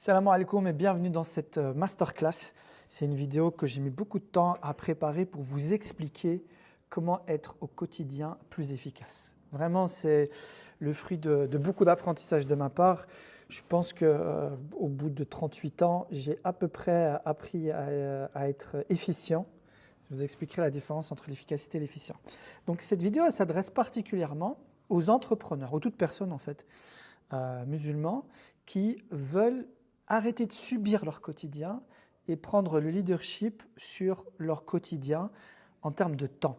Salam alaikum et bienvenue dans cette masterclass. C'est une vidéo que j'ai mis beaucoup de temps à préparer pour vous expliquer comment être au quotidien plus efficace. Vraiment, c'est le fruit de beaucoup d'apprentissage de ma part. Je pense qu'au bout de 38 ans, j'ai à peu près appris à être efficient. Je vous expliquerai la différence entre l'efficacité et l'efficient. Donc cette vidéo, elle s'adresse particulièrement aux entrepreneurs, aux toutes personnes en fait, musulmans, qui veulent arrêter de subir leur quotidien et prendre le leadership sur leur quotidien en termes de temps.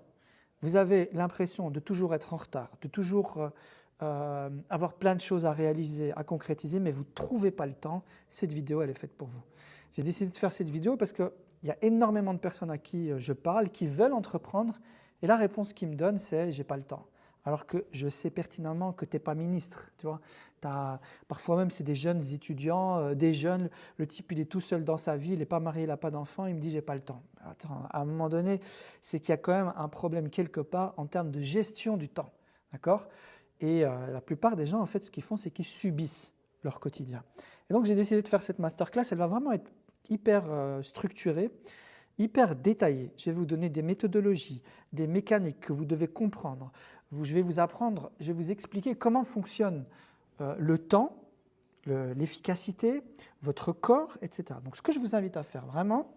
Vous avez l'impression de toujours être en retard, de toujours avoir plein de choses à réaliser, à concrétiser, mais vous ne trouvez pas le temps. Cette vidéo, elle est faite pour vous. J'ai décidé de faire cette vidéo parce qu'il y a énormément de personnes à qui je parle qui veulent entreprendre et la réponse qu'ils me donnent, c'est « j'ai pas le temps ». Alors que je sais pertinemment que tu n'es pas ministre, tu vois. Parfois même, c'est des jeunes étudiants, des jeunes, le type il est tout seul dans sa vie, il n'est pas marié, il n'a pas d'enfant, il me dit j'ai pas le temps. Attends, à un moment donné, c'est qu'il y a quand même un problème quelque part en termes de gestion du temps, d'accord? Et la plupart des gens, en fait, ce qu'ils font, c'est qu'ils subissent leur quotidien. Et donc, j'ai décidé de faire cette masterclass, elle va vraiment être hyper structurée, hyper détaillée. Je vais vous donner des méthodologies, des mécaniques que vous devez comprendre. Je vais vous expliquer comment fonctionne le temps, l'efficacité, votre corps, etc. Donc ce que je vous invite à faire vraiment,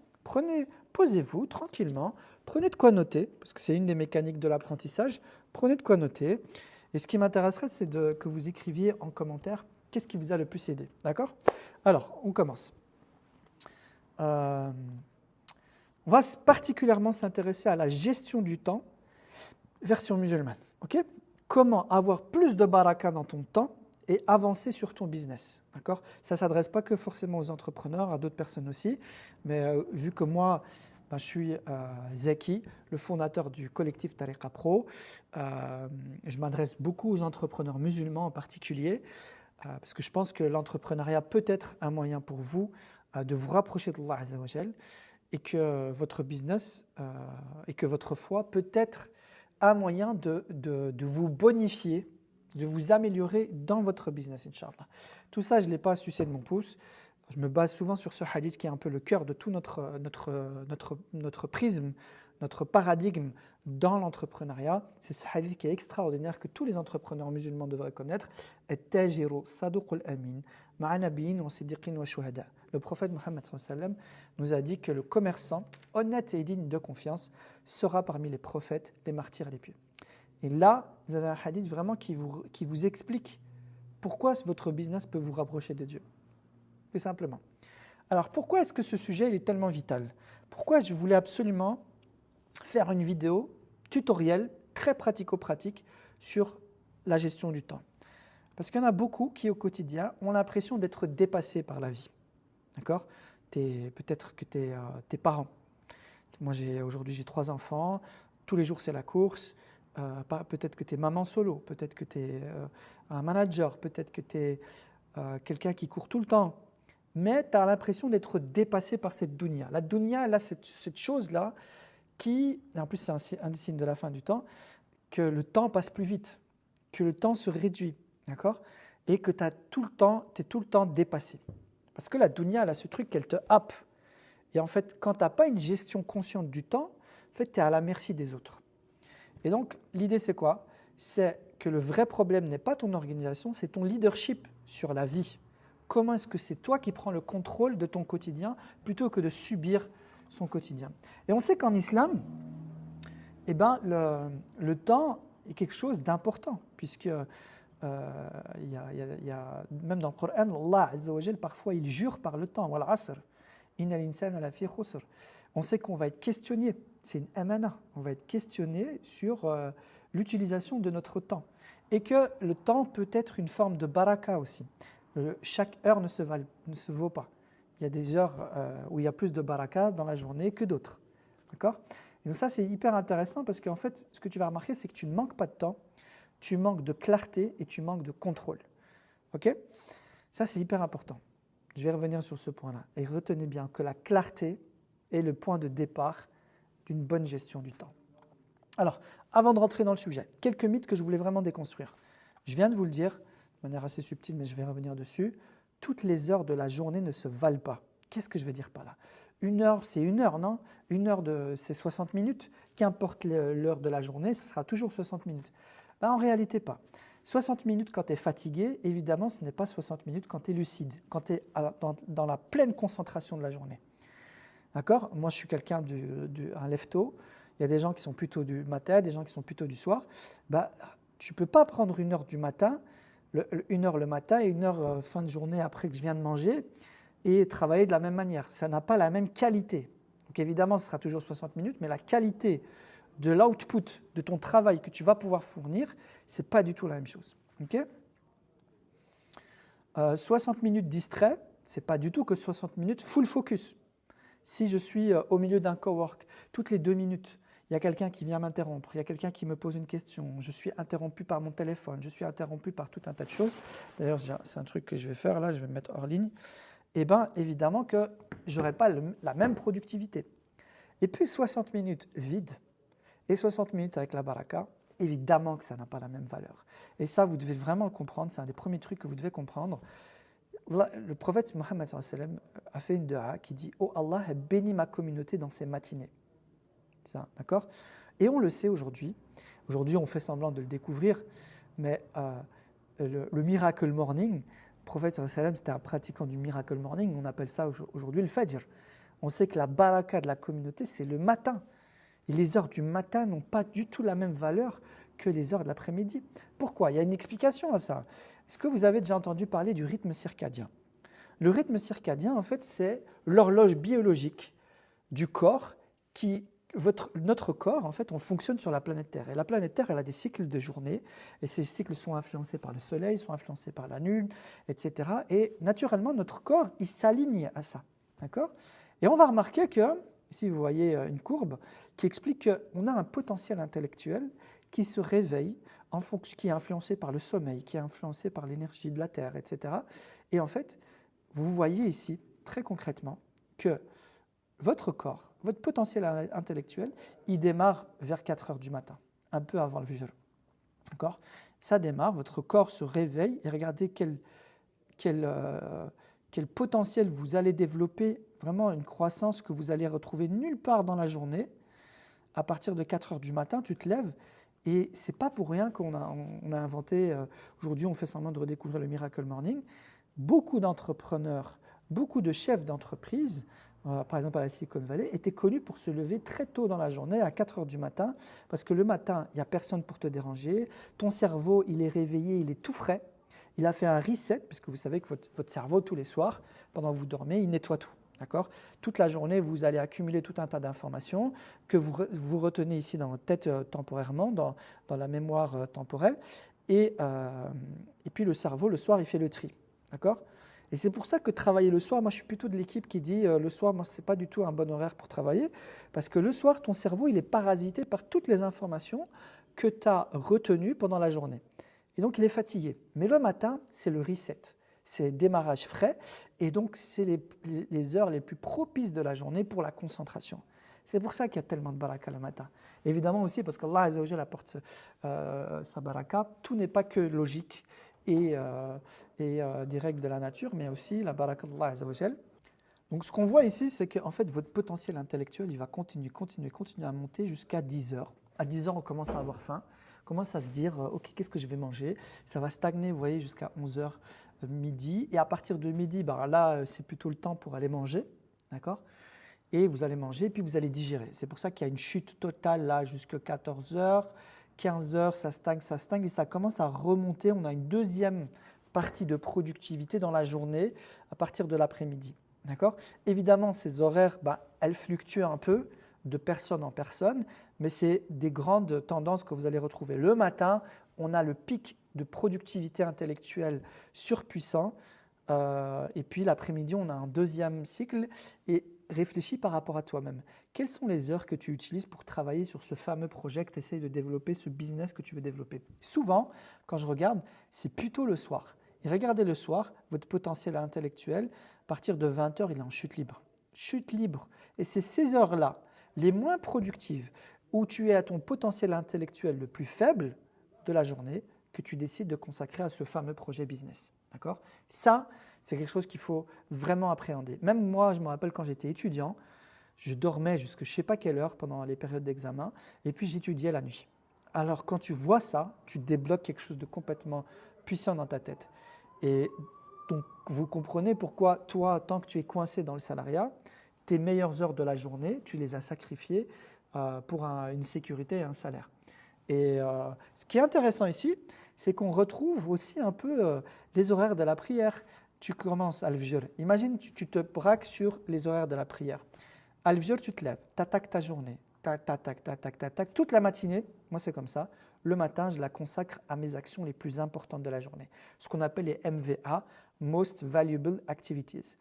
posez-vous tranquillement, prenez de quoi noter, parce que c'est une des mécaniques de l'apprentissage, prenez de quoi noter. Et ce qui m'intéresserait, c'est que vous écriviez en commentaire qu'est-ce qui vous a le plus aidé. D'accord? Alors, on commence. On va particulièrement s'intéresser à la gestion du temps, version musulmane. Okay? Comment avoir plus de baraka dans ton temps et avancer sur ton business. D'accord? Ça ne s'adresse pas que forcément aux entrepreneurs, à d'autres personnes aussi, mais vu que moi, je suis Zaki, le fondateur du collectif Tariqa Pro, je m'adresse beaucoup aux entrepreneurs musulmans en particulier, parce que je pense que l'entrepreneuriat peut être un moyen pour vous de vous rapprocher d'Allah Azza wa Jal, et que votre business et que votre foi peut être un moyen de vous bonifier, de vous améliorer dans votre business, Inch'Allah. Tout ça, je ne l'ai pas sucé de mon pouce. Je me base souvent sur ce hadith qui est un peu le cœur de tout notre prisme, notre paradigme dans l'entrepreneuriat. C'est ce hadith qui est extraordinaire que tous les entrepreneurs musulmans devraient connaître. At-tajiru saduqul amin ma'a nabiyyin wa siddiqin wa shuhada. Le prophète Mohammed nous a dit que le commerçant, honnête et digne de confiance, sera parmi les prophètes, les martyrs et les pieux. Et là, vous avez un hadith vraiment qui vous explique pourquoi votre business peut vous rapprocher de Dieu. Tout simplement. Alors, pourquoi est-ce que ce sujet est tellement vital? Pourquoi je voulais absolument faire une vidéo tutoriel très pratico-pratique sur la gestion du temps? Parce qu'il y en a beaucoup qui, au quotidien, ont l'impression d'être dépassés par la vie. D'accord? Peut-être que tu es parent. Moi, aujourd'hui, j'ai 3 enfants. Tous les jours, c'est la course. Peut-être que tu es maman solo. Peut-être que tu es un manager. Peut-être que tu es quelqu'un qui court tout le temps. Mais tu as l'impression d'être dépassé par cette dunya. La dunya, elle a cette chose-là qui, et en plus, c'est un des signes de la fin du temps, que le temps passe plus vite, que le temps se réduit. D'accord? Et que tu es tout le temps dépassé. Parce que la dunya, elle a ce truc qu'elle te happe. Et en fait, quand tu n'as pas une gestion consciente du temps, en fait, tu es à la merci des autres. Et donc, l'idée, c'est quoi? C'est que le vrai problème n'est pas ton organisation, c'est ton leadership sur la vie. Comment est-ce que c'est toi qui prends le contrôle de ton quotidien plutôt que de subir son quotidien? Et on sait qu'en islam, eh ben, le temps est quelque chose d'important, puisque même dans le Coran, Allah Azza wa Jal, parfois il jure par le temps. Wal asr, innal insana lafi khusr. On sait qu'on va être questionné, c'est une amana, on va être questionné sur l'utilisation de notre temps. Et que le temps peut être une forme de baraka aussi. Chaque heure ne se vaut pas. Il y a des heures où il y a plus de baraka dans la journée que d'autres. D'accord? Et donc ça, c'est hyper intéressant parce qu'en fait, ce que tu vas remarquer, c'est que tu ne manques pas de temps, tu manques de clarté et tu manques de contrôle. Ok? Ça, c'est hyper important. Je vais revenir sur ce point-là. Et retenez bien que la clarté est le point de départ d'une bonne gestion du temps. Alors, avant de rentrer dans le sujet, quelques mythes que je voulais vraiment déconstruire. Je viens de vous le dire, de manière assez subtile, mais je vais revenir dessus. toutes les heures de la journée ne se valent pas. Qu'est-ce que je veux dire par là? Une heure, c'est une heure, non? Une heure, c'est 60 minutes. Qu'importe l'heure de la journée, ce sera toujours 60 minutes. Ben, en réalité, pas. 60 minutes quand tu es fatigué, évidemment, ce n'est pas 60 minutes quand tu es lucide, quand tu es dans la pleine concentration de la journée. D'accord? Moi, je suis quelqu'un un lève-tôt. Il y a des gens qui sont plutôt du matin, des gens qui sont plutôt du soir. Ben, tu ne peux pas prendre une heure du matin, une heure le matin et une heure fin de journée après que je viens de manger et travailler de la même manière. Ça n'a pas la même qualité. Donc évidemment, ce sera toujours 60 minutes, mais la qualité de l'output de ton travail que tu vas pouvoir fournir, ce n'est pas du tout la même chose. Okay? 60 minutes distrait, ce n'est pas du tout que 60 minutes full focus. Si je suis au milieu d'un cowork, toutes les 2 minutes, il y a quelqu'un qui vient m'interrompre, il y a quelqu'un qui me pose une question, je suis interrompu par mon téléphone, je suis interrompu par tout un tas de choses. D'ailleurs, c'est un truc que je vais faire là, je vais me mettre hors ligne. Eh bien, évidemment que je n'aurai pas la même productivité. Et puis 60 minutes vides et 60 minutes avec la baraka, évidemment que ça n'a pas la même valeur. Et ça, vous devez vraiment le comprendre, c'est un des premiers trucs que vous devez comprendre. Le prophète Mohammed a fait une dua qui dit « Oh Allah, bénis ma communauté dans ses matinées ». Ça, d'accord? Et on le sait aujourd'hui. Aujourd'hui, on fait semblant de le découvrir, mais le Miracle Morning, le prophète c'était un pratiquant du Miracle Morning, on appelle ça aujourd'hui le Fajr. On sait que la baraka de la communauté, c'est le matin. Et les heures du matin n'ont pas du tout la même valeur que les heures de l'après-midi. Pourquoi? Il y a une explication à ça. Est-ce que vous avez déjà entendu parler du rythme circadien? Le rythme circadien, en fait, c'est l'horloge biologique du corps notre corps, en fait, on fonctionne sur la planète Terre. Et la planète Terre, elle a des cycles de journée, et ces cycles sont influencés par le Soleil, sont influencés par la Lune, etc. Et naturellement, notre corps, il s'aligne à ça. D'accord? Et on va remarquer que, ici vous voyez une courbe, qui explique qu'on a un potentiel intellectuel qui se réveille, qui est influencé par le sommeil, qui est influencé par l'énergie de la Terre, etc. Et en fait, vous voyez ici, très concrètement, que votre corps, votre potentiel intellectuel, il démarre vers 4 heures du matin, un peu avant le Fajr. D'accord? Ça démarre, votre corps se réveille et regardez quel potentiel vous allez développer, vraiment une croissance que vous allez retrouver nulle part dans la journée. À partir de 4 heures du matin, tu te lèves et ce n'est pas pour rien qu'on a inventé, aujourd'hui on fait semblant de redécouvrir le Miracle Morning. Beaucoup d'entrepreneurs, beaucoup de chefs d'entreprise, par exemple à la Silicon Valley, étaient connus pour se lever très tôt dans la journée, à 4 heures du matin, parce que le matin, il n'y a personne pour te déranger, ton cerveau, il est réveillé, il est tout frais, il a fait un reset, puisque vous savez que votre cerveau, tous les soirs, pendant que vous dormez, il nettoie tout. D'accord? Toute la journée, vous allez accumuler tout un tas d'informations que vous retenez ici dans votre tête temporairement, dans la mémoire temporelle, et puis le cerveau, le soir, il fait le tri. D'accord? Et c'est pour ça que travailler le soir, moi je suis plutôt de l'équipe qui dit le soir, moi ce n'est pas du tout un bon horaire pour travailler, parce que le soir, ton cerveau, il est parasité par toutes les informations que tu as retenues pendant la journée. Et donc il est fatigué. Mais le matin, c'est le reset, c'est le démarrage frais, et donc c'est les heures les plus propices de la journée pour la concentration. C'est pour ça qu'il y a tellement de baraka le matin. Évidemment aussi parce qu'Allah Azza wa Jalla apporte sa baraka, tout n'est pas que logique et des règles de la nature, mais aussi la baraka d'Allah Azza wa Jalla. Donc ce qu'on voit ici, c'est qu'en fait votre potentiel intellectuel, il va continuer à monter jusqu'à 10 heures. À 10 heures, on commence à avoir faim, on commence à se dire ok, qu'est-ce que je vais manger? Ça va stagner, vous voyez, jusqu'à 11 heures midi. Et à partir de midi, là, c'est plutôt le temps pour aller manger, d'accord? Et vous allez manger, et puis vous allez digérer. C'est pour ça qu'il y a une chute totale là jusqu'à 14 heures, 15 heures, ça stagne, et ça commence à remonter. On a une deuxième partie de productivité dans la journée à partir de l'après-midi. D'accord? Évidemment, ces horaires, elles fluctuent un peu de personne en personne, mais c'est des grandes tendances que vous allez retrouver. Le matin, on a le pic de productivité intellectuelle surpuissant, et puis l'après-midi, on a un deuxième cycle, et réfléchis par rapport à toi-même. Quelles sont les heures que tu utilises pour travailler sur ce fameux projet que tu essayes de développer, ce business que tu veux développer? Souvent, quand je regarde, c'est plutôt le soir. Et regardez le soir, votre potentiel intellectuel, à partir de 20 heures, il est en chute libre. Chute libre. Et c'est ces heures-là, les moins productives, où tu es à ton potentiel intellectuel le plus faible de la journée, que tu décides de consacrer à ce fameux projet business. D'accord? Ça, c'est quelque chose qu'il faut vraiment appréhender. Même moi, je me rappelle quand j'étais étudiant, je dormais jusqu'à je ne sais pas quelle heure pendant les périodes d'examen, et puis j'étudiais la nuit. Alors quand tu vois ça, tu débloques quelque chose de complètement puissant dans ta tête. Et donc vous comprenez pourquoi toi, tant que tu es coincé dans le salariat, tes meilleures heures de la journée, tu les as sacrifiées pour une sécurité et un salaire. Et ce qui est intéressant ici, c'est qu'on retrouve aussi un peu les horaires de la prière. Tu commences à al-Fajr. Imagine, tu te braques sur les horaires de la prière. Al-Fajr, tu te lèves, tu attaques ta journée, tac, tac, tac, tac, tac, tac, tac, toute la matinée. Moi, c'est comme ça. Le matin, je la consacre à mes actions les plus importantes de la journée, ce qu'on appelle les MVA, Most Valuable Activities.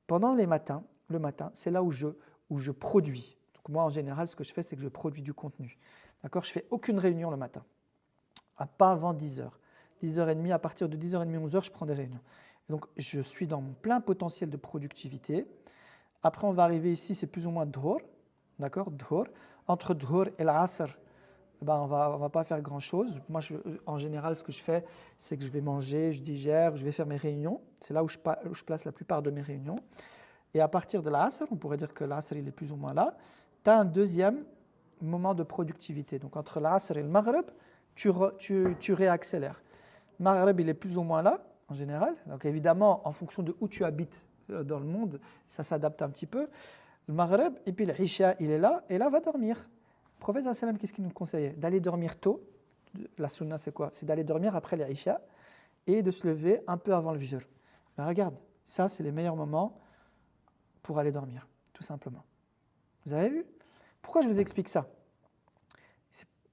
Pendant le matin, c'est là où je produis. Donc moi, en général, ce que je fais, c'est que je produis du contenu. D'accord? Je ne fais aucune réunion le matin, pas avant 10h. 10h30, à partir de 10h30, 11h, je prends des réunions. Et donc, je suis dans mon plein potentiel de productivité. Après, on va arriver ici, c'est plus ou moins Dhuhr. D'accord? Dhuhr. Entre Dhuhr et l'Asr, on va pas faire grand-chose. Moi, en général, ce que je fais, c'est que je vais manger, je digère, je vais faire mes réunions. C'est là où je place la plupart de mes réunions. Et à partir de l'Asr, on pourrait dire que l'Asr, il est plus ou moins là, tu as un deuxième moment de productivité. Donc, entre l'Asr et le Maghreb, tu réaccélères. Le Maghreb, il est plus ou moins là, en général. Donc, évidemment, en fonction de où tu habites dans le monde, ça s'adapte un petit peu. Le Maghreb, et puis l'Isha, il est là, et là, va dormir. Le prophète, qu'est-ce qu'il nous conseillait? D'aller dormir tôt. La sunna, c'est quoi? C'est d'aller dormir après l'Isha et de se lever un peu avant le Fajr. Mais regarde, ça, c'est les meilleurs moments pour aller dormir, tout simplement. Vous avez vu? Pourquoi je vous explique ça?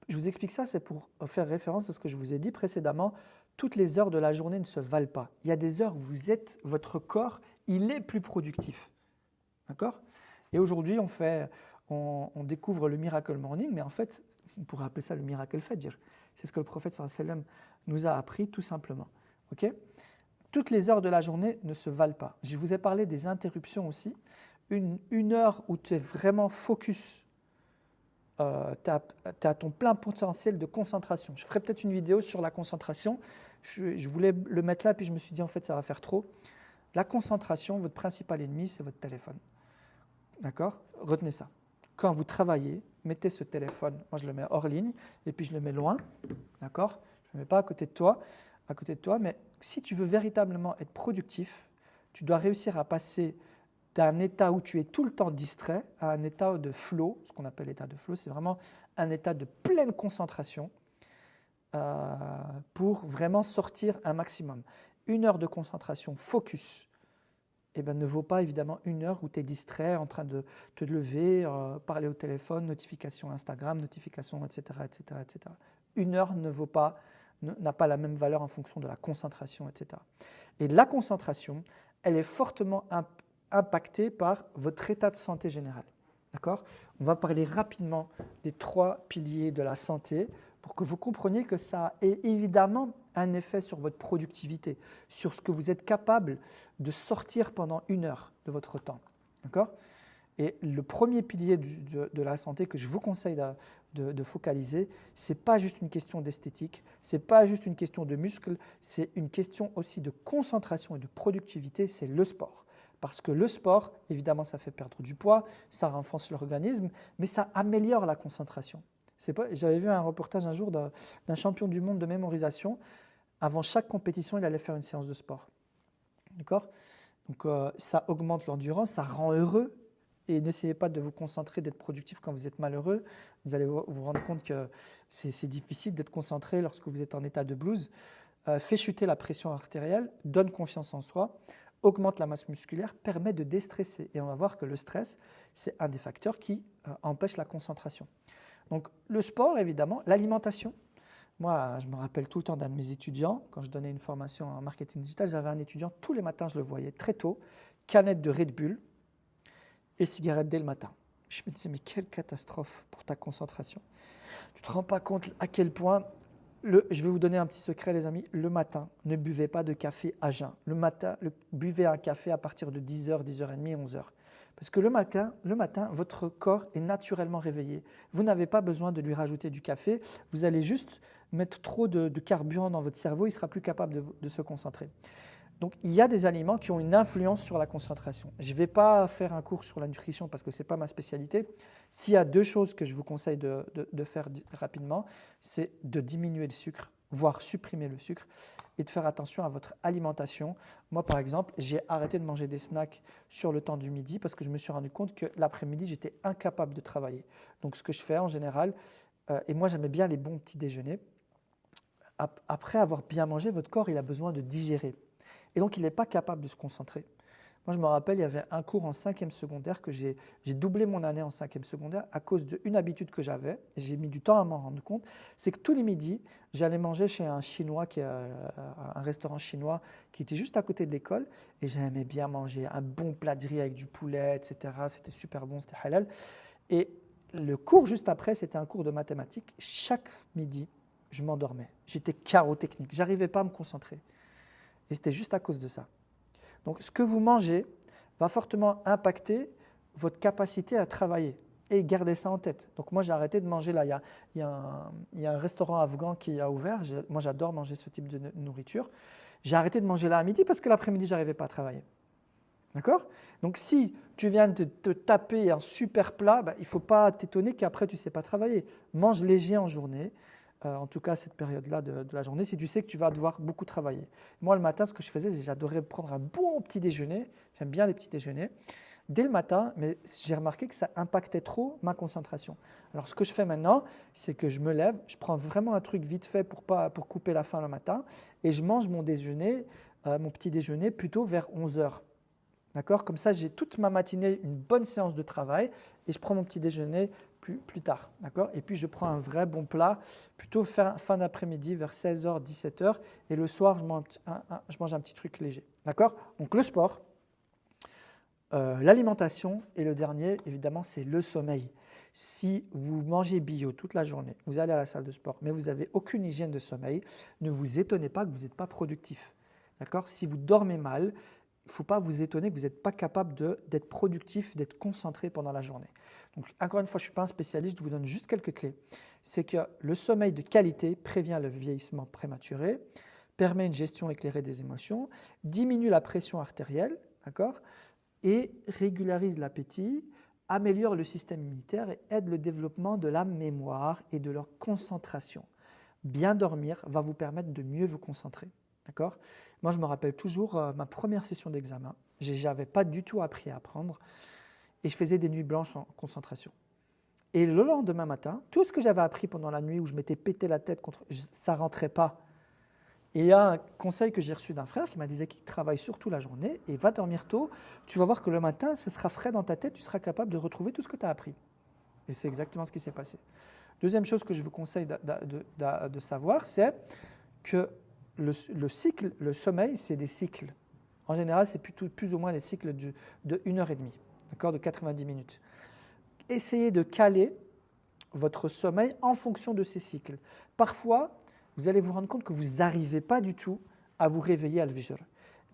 Je vous explique ça, c'est pour faire référence à ce que je vous ai dit précédemment. Toutes les heures de la journée ne se valent pas. Il y a des heures où votre corps, il est plus productif. D'accord? Et aujourd'hui, on découvre le miracle morning, mais en fait, on pourrait appeler ça le miracle fajr. C'est ce que le prophète sallallahu alayhi wa sallam nous a appris tout simplement. Ok? Toutes les heures de la journée ne se valent pas. Je vous ai parlé des interruptions aussi. Une heure où tu es vraiment focus, tu as ton plein potentiel de concentration. Je ferai peut-être une vidéo sur la concentration. Je voulais le mettre là, puis je me suis dit en fait ça va faire trop. La concentration, votre principal ennemi, c'est votre téléphone. D'accord? Retenez ça. Quand vous travaillez, mettez ce téléphone, moi je le mets hors ligne, et puis je le mets loin. D'accord? Je ne le mets pas à côté de toi, mais si tu veux véritablement être productif, tu dois réussir à passer d'un état où tu es tout le temps distrait à un état de flow. Ce qu'on appelle l'état de flow, c'est vraiment un état de pleine concentration pour vraiment sortir un maximum. 1 heure de concentration, focus, ne vaut pas évidemment 1 heure où tu es distrait, en train de te lever, parler au téléphone, notification Instagram, notification, etc., etc., etc. 1 heure n'a pas la même valeur en fonction de la concentration, etc. Et la concentration, elle est fortement impactée par votre état de santé général. D'accord? On va parler rapidement des 3 piliers de la santé pour que vous compreniez que ça a évidemment un effet sur votre productivité, sur ce que vous êtes capable de sortir pendant 1 heure de votre temps. D'accord? Et le premier pilier de la santé que je vous conseille de focaliser, ce n'est pas juste une question d'esthétique, ce n'est pas juste une question de muscle, c'est une question aussi de concentration et de productivité, c'est le sport. Parce que le sport, évidemment, ça fait perdre du poids, ça renforce l'organisme, mais ça améliore la concentration. J'avais vu un reportage un jour d'un champion du monde de mémorisation. Avant chaque compétition, il allait faire une séance de sport. D'accord? Donc ça augmente l'endurance, ça rend heureux. Et n'essayez pas de vous concentrer, d'être productif quand vous êtes malheureux. Vous allez vous rendre compte que c'est difficile d'être concentré lorsque vous êtes en état de blues. Fait chuter la pression artérielle, donne confiance en soi, augmente la masse musculaire, permet de déstresser. Et on va voir que le stress, c'est un des facteurs qui empêche la concentration. Donc le sport, évidemment, l'alimentation. Moi, je me rappelle tout le temps d'un de mes étudiants, quand je donnais une formation en marketing digital, j'avais un étudiant, tous les matins, je le voyais très tôt, canette de Red Bull et cigarette dès le matin. Je me disais, mais quelle catastrophe pour ta concentration. Tu ne te rends pas compte à quel point, je vais vous donner un petit secret les amis, le matin, ne buvez pas de café à jeun. Le matin, buvez un café à partir de 10h, 10h30, 11h. Parce que le matin, votre corps est naturellement réveillé. Vous n'avez pas besoin de lui rajouter du café. Vous allez juste mettre trop de carburant dans votre cerveau, il ne sera plus capable de se concentrer. Donc, il y a des aliments qui ont une influence sur la concentration. Je ne vais pas faire un cours sur la nutrition parce que ce n'est pas ma spécialité. S'il y a deux choses que je vous conseille de faire rapidement, c'est de diminuer le sucre, voire supprimer le sucre, et de faire attention à votre alimentation. Moi, par exemple, j'ai arrêté de manger des snacks sur le temps du midi parce que je me suis rendu compte que l'après-midi, j'étais incapable de travailler. Donc, ce que je fais en général, et moi, j'aimais bien les bons petits déjeuners, après avoir bien mangé, votre corps, il a besoin de digérer. Et donc, il n'est pas capable de se concentrer. Moi, je me rappelle, il y avait un cours en 5e secondaire que j'ai doublé mon année en 5e secondaire à cause d'une habitude que j'avais. J'ai mis du temps à m'en rendre compte. C'est que tous les midis, j'allais manger chez un Chinois, un restaurant chinois qui était juste à côté de l'école. Et j'aimais bien manger un bon plat de riz avec du poulet, etc. C'était super bon, c'était halal. Et le cours juste après, c'était un cours de mathématiques. Chaque midi, je m'endormais. J'étais carreau technique. Je n'arrivais pas à me concentrer. Et c'était juste à cause de ça. Donc, ce que vous mangez va fortement impacter votre capacité à travailler. Et gardez ça en tête. Donc, moi, j'ai arrêté de manger là. Il y a un restaurant afghan qui a ouvert. Moi, j'adore manger ce type de nourriture. J'ai arrêté de manger là à midi parce que l'après-midi, je n'arrivais pas à travailler. D'accord? Donc, si tu viens de te taper un super plat, il ne faut pas t'étonner qu'après, tu ne sais pas travailler. Mange léger en journée. En tout cas cette période-là de la journée, si tu sais que tu vas devoir beaucoup travailler. Moi, le matin, ce que je faisais, c'est que j'adorais prendre un bon petit déjeuner. J'aime bien les petits déjeuners. Dès le matin, mais j'ai remarqué que ça impactait trop ma concentration. Alors, ce que je fais maintenant, c'est que je me lève, je prends vraiment un truc vite fait pour couper la faim le matin et je mange mon déjeuner, mon petit déjeuner plutôt vers 11 heures. D'accord? Comme ça, j'ai toute ma matinée une bonne séance de travail et je prends mon petit déjeuner plus tard. D'accord? Et puis, je prends un vrai bon plat plutôt fin d'après-midi vers 16h, 17h et le soir, je mange un petit truc léger. D'accord? Donc, le sport, l'alimentation et le dernier, évidemment, c'est le sommeil. Si vous mangez bio toute la journée, vous allez à la salle de sport, mais vous n'avez aucune hygiène de sommeil, ne vous étonnez pas que vous n'êtes pas productif. D'accord? Si vous dormez mal, il ne faut pas vous étonner que vous n'êtes pas capable d'être productif, d'être concentré pendant la journée. Donc, encore une fois, je ne suis pas un spécialiste, je vous donne juste quelques clés. C'est que le sommeil de qualité prévient le vieillissement prématuré, permet une gestion éclairée des émotions, diminue la pression artérielle, d'accord, et régularise l'appétit, améliore le système immunitaire et aide le développement de la mémoire et de leur concentration. Bien dormir va vous permettre de mieux vous concentrer. D'accord? Moi, je me rappelle toujours ma première session d'examen. Je n'avais pas du tout appris à apprendre et je faisais des nuits blanches en concentration. Et le lendemain matin, tout ce que j'avais appris pendant la nuit où je m'étais pété la tête, ça ne rentrait pas. Et il y a un conseil que j'ai reçu d'un frère qui m'a dit qu'il travaille surtout la journée et va dormir tôt. Tu vas voir que le matin, ce sera frais dans ta tête, tu seras capable de retrouver tout ce que tu as appris. Et c'est exactement ce qui s'est passé. Deuxième chose que je vous conseille de savoir, c'est que le cycle, le sommeil, c'est des cycles. En général, c'est plus ou moins des cycles de 1h30, d'accord, de 90 minutes. Essayez de caler votre sommeil en fonction de ces cycles. Parfois, vous allez vous rendre compte que vous n'arrivez pas du tout à vous réveiller à al-fajr.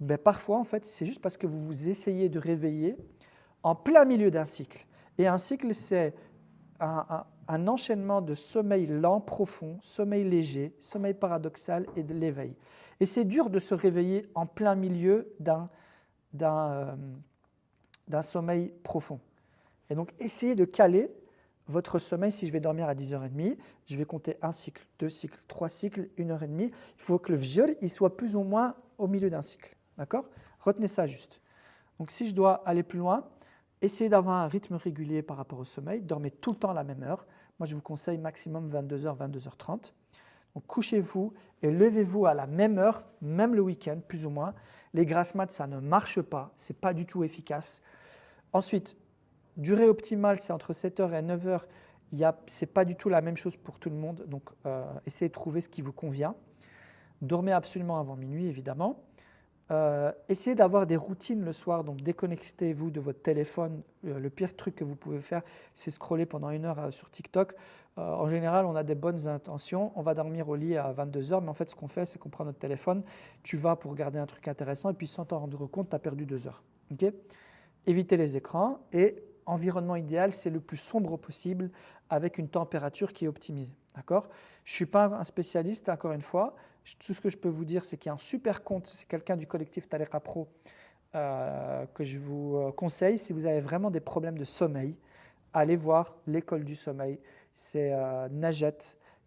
Mais parfois, en fait, c'est juste parce que vous vous essayez de réveiller en plein milieu d'un cycle. Et un cycle, c'est un enchaînement de sommeil lent, profond, sommeil léger, sommeil paradoxal et de l'éveil. Et c'est dur de se réveiller en plein milieu d'un sommeil profond. Et donc, essayez de caler votre sommeil. Si je vais dormir à 10h30, je vais compter un cycle, 2 cycles, 3 cycles, 1h30. Il faut que le fajr il soit plus ou moins au milieu d'un cycle. D'accord? Retenez ça juste. Donc, si je dois aller plus loin, essayez d'avoir un rythme régulier par rapport au sommeil. Dormez tout le temps à la même heure. Moi, je vous conseille maximum 22h, 22h30. Donc, couchez-vous et levez-vous à la même heure, même le week-end, plus ou moins. Les grasses mat, ça ne marche pas. Ce n'est pas du tout efficace. Ensuite, durée optimale, c'est entre 7h et 9h. Ce n'est pas du tout la même chose pour tout le monde. Donc, essayez de trouver ce qui vous convient. Dormez absolument avant minuit, évidemment. Essayez d'avoir des routines le soir, donc déconnectez-vous de votre téléphone. Le pire truc que vous pouvez faire, c'est scroller pendant 1 heure sur TikTok. En général, on a des bonnes intentions, on va dormir au lit à 22h, mais en fait, ce qu'on fait, c'est qu'on prend notre téléphone, tu vas pour regarder un truc intéressant, et puis sans t'en rendre compte, tu as perdu 2 heures. Okay? Évitez les écrans, et environnement idéal, c'est le plus sombre possible, avec une température qui est optimisée. D'accord? Je ne suis pas un spécialiste, encore une fois, Tout ce que je peux vous dire, c'est qu'il y a un super compte, c'est quelqu'un du collectif Tariqa Pro que je vous conseille. Si vous avez vraiment des problèmes de sommeil, allez voir l'école du sommeil. C'est Najet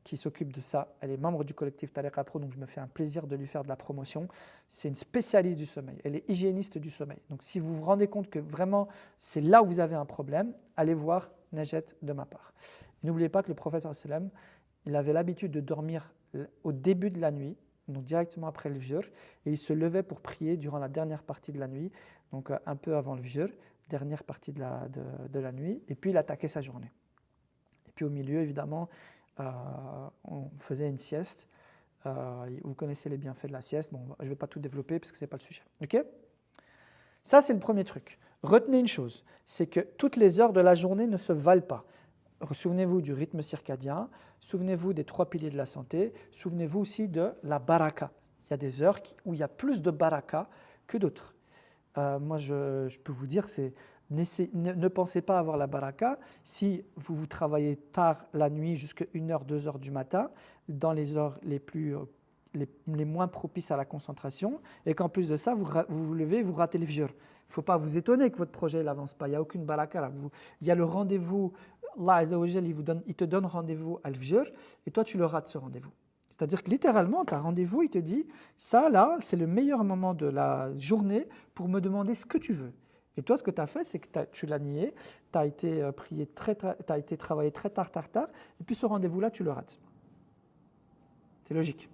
qui s'occupe de ça. Elle est membre du collectif Tariqa Pro, donc je me fais un plaisir de lui faire de la promotion. C'est une spécialiste du sommeil. Elle est hygiéniste du sommeil. Donc si vous vous rendez compte que vraiment c'est là où vous avez un problème, allez voir Najet de ma part. N'oubliez pas que le prophète sallam, il avait l'habitude de dormir au début de la nuit, donc directement après le fajr, et il se levait pour prier durant la dernière partie de la nuit, donc un peu avant le fajr, dernière partie de la nuit, et puis il attaquait sa journée. Et puis au milieu, évidemment, on faisait une sieste. Vous connaissez les bienfaits de la sieste. Bon, je ne vais pas tout développer parce que ce n'est pas le sujet. Ok ? Ça, c'est le premier truc. Retenez une chose, c'est que toutes les heures de la journée ne se valent pas. Souvenez-vous du rythme circadien, souvenez-vous des 3 piliers de la santé, souvenez-vous aussi de la baraka. Il y a des heures où il y a plus de baraka que d'autres. Moi, je peux vous dire, ne pensez pas avoir la baraka si vous travaillez tard la nuit jusqu'à 1h, 2h du matin, dans les heures les moins propices à la concentration, et qu'en plus de ça, vous vous levez, vous ratez le fajr. Il ne faut pas vous étonner que votre projet n'avance pas, il n'y a aucune baraka là. Il y a le rendez-vous, Allah Azza wa Jal, il te donne rendez-vous à al-fajr, et toi tu le rates ce rendez-vous. C'est-à-dire que littéralement, tu as rendez-vous, il te dit, ça là, c'est le meilleur moment de la journée pour me demander ce que tu veux. Et toi, ce que tu as fait, c'est que tu l'as nié, tu as été travaillé très tard, et puis ce rendez-vous-là, tu le rates. C'est logique.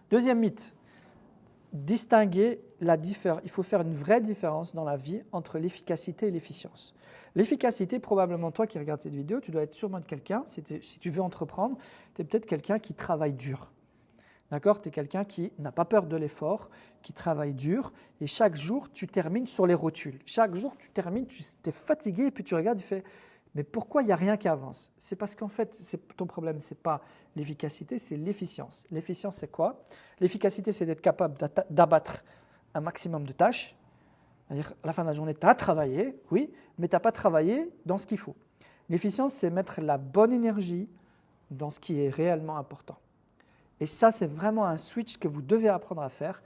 Deuxième mythe, distinguer il faut faire une vraie différence dans la vie entre l'efficacité et l'efficience. L'efficacité, probablement toi qui regardes cette vidéo, tu dois être sûrement quelqu'un, si tu veux entreprendre, tu es peut-être quelqu'un qui travaille dur. D'accord ? Tu es quelqu'un qui n'a pas peur de l'effort, qui travaille dur, et chaque jour, tu termines sur les rotules. Chaque jour, tu termines, tu es fatigué, et puis tu regardes, tu fais « mais pourquoi il n'y a rien qui avance ?» C'est parce qu'en fait, ton problème, ce n'est pas l'efficacité, c'est l'efficience. L'efficience, c'est quoi ? L'efficacité, c'est d'être capable d'abattre un maximum de tâches. C'est-à-dire, à la fin de la journée, tu as travaillé, oui, mais tu n'as pas travaillé dans ce qu'il faut. L'efficience, c'est mettre la bonne énergie dans ce qui est réellement important. Et ça, c'est vraiment un switch que vous devez apprendre à faire.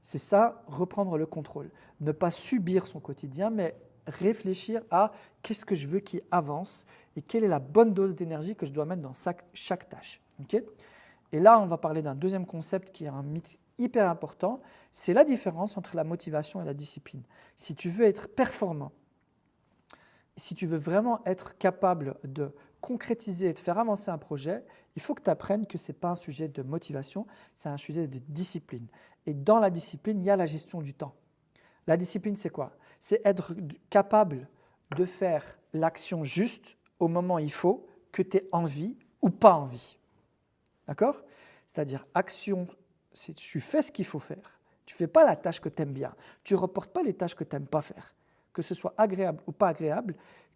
C'est ça, reprendre le contrôle. Ne pas subir son quotidien, mais réfléchir à qu'est-ce que je veux qui avance et quelle est la bonne dose d'énergie que je dois mettre dans chaque tâche. Okay ? Et là, on va parler d'un deuxième concept qui est un mythe hyper important, c'est la différence entre la motivation et la discipline. Si tu veux être performant, si tu veux vraiment être capable de concrétiser et de faire avancer un projet, il faut que tu apprennes que ce n'est pas un sujet de motivation, c'est un sujet de discipline. Et dans la discipline, il y a la gestion du temps. La discipline, c'est quoi ? C'est être capable de faire l'action juste au moment où il faut, que tu aies envie ou pas envie. D'accord ? C'est-à-dire, action, tu fais ce qu'il faut faire. Tu ne fais pas la tâche que tu aimes bien. Tu ne reportes pas les tâches que tu n'aimes pas faire. Que ce soit agréable ou pas agréable,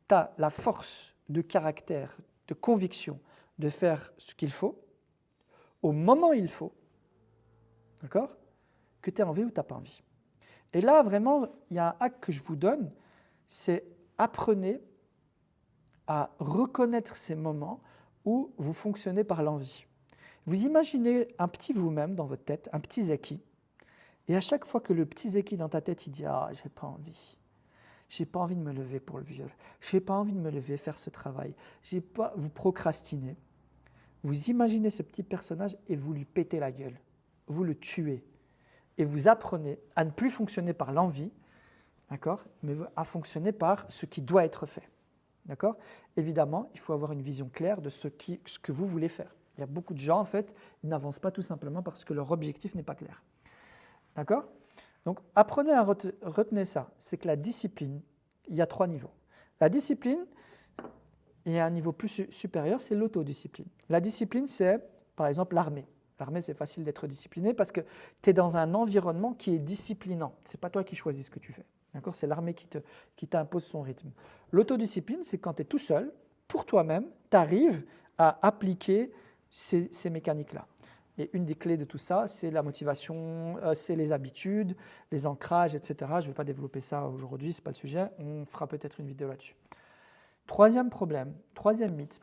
tu as la force de caractère, de conviction de faire ce qu'il faut, au moment où il faut, d'accord ? Que tu aies envie ou tu n'as pas envie. Et là, vraiment, il y a un hack que je vous donne, c'est apprenez à reconnaître ces moments où vous fonctionnez par l'envie. Vous imaginez un petit vous-même dans votre tête, un petit Zeki, et à chaque fois que le petit Zeki dans ta tête, il dit « Ah, j'ai pas envie. J'ai pas envie de me lever pour le viol. J'ai pas envie de me lever faire ce travail. Vous procrastinez. » Vous imaginez ce petit personnage et vous lui pétez la gueule. Vous le tuez. Et vous apprenez à ne plus fonctionner par l'envie, d'accord, mais à fonctionner par ce qui doit être fait. D'accord ? Évidemment, il faut avoir une vision claire de ce que vous voulez faire. Il y a beaucoup de gens, en fait, ils n'avancent pas tout simplement parce que leur objectif n'est pas clair. D'accord ? Donc, apprenez à retenir ça. C'est que la discipline, il y a 3 niveaux. La discipline, il y a un niveau plus supérieur, c'est l'autodiscipline. La discipline, c'est, par exemple, l'armée. L'armée, c'est facile d'être discipliné parce que tu es dans un environnement qui est disciplinant. Ce n'est pas toi qui choisis ce que tu fais. D'accord ? C'est l'armée qui t'impose son rythme. L'autodiscipline, c'est quand tu es tout seul, pour toi-même, tu arrives à appliquer ces mécaniques-là. Et une des clés de tout ça, c'est la motivation, c'est les habitudes, les ancrages, etc. Je ne vais pas développer ça aujourd'hui, ce n'est pas le sujet. On fera peut-être une vidéo là-dessus. Troisième problème, troisième mythe,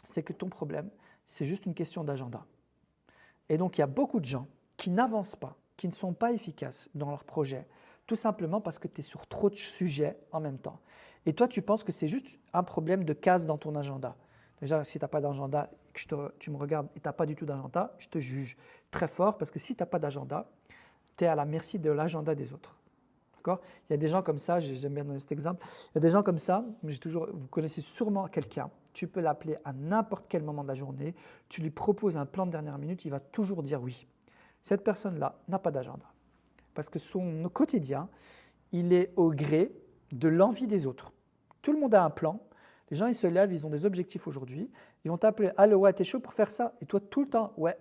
c'est que ton problème, c'est juste une question d'agenda. Et donc, il y a beaucoup de gens qui n'avancent pas, qui ne sont pas efficaces dans leur projet, tout simplement parce que tu es sur trop de sujets en même temps. Et toi, tu penses que c'est juste un problème de cases dans ton agenda. Déjà, si tu n'as pas d'agenda, tu me regardes et tu n'as pas du tout d'agenda, je te juge très fort parce que si tu n'as pas d'agenda, tu es à la merci de l'agenda des autres. D'accord ? Il y a des gens comme ça, j'aime bien donner cet exemple, il y a des gens comme ça, vous connaissez sûrement quelqu'un, tu peux l'appeler à n'importe quel moment de la journée, tu lui proposes un plan de dernière minute, il va toujours dire oui. Cette personne-là n'a pas d'agenda parce que son quotidien, il est au gré de l'envie des autres. Tout le monde a un plan, les gens ils se lèvent, ils ont des objectifs aujourd'hui, ils vont t'appeler « Allô, ouais, t'es chaud pour faire ça ?» Et toi tout le temps « Ouais,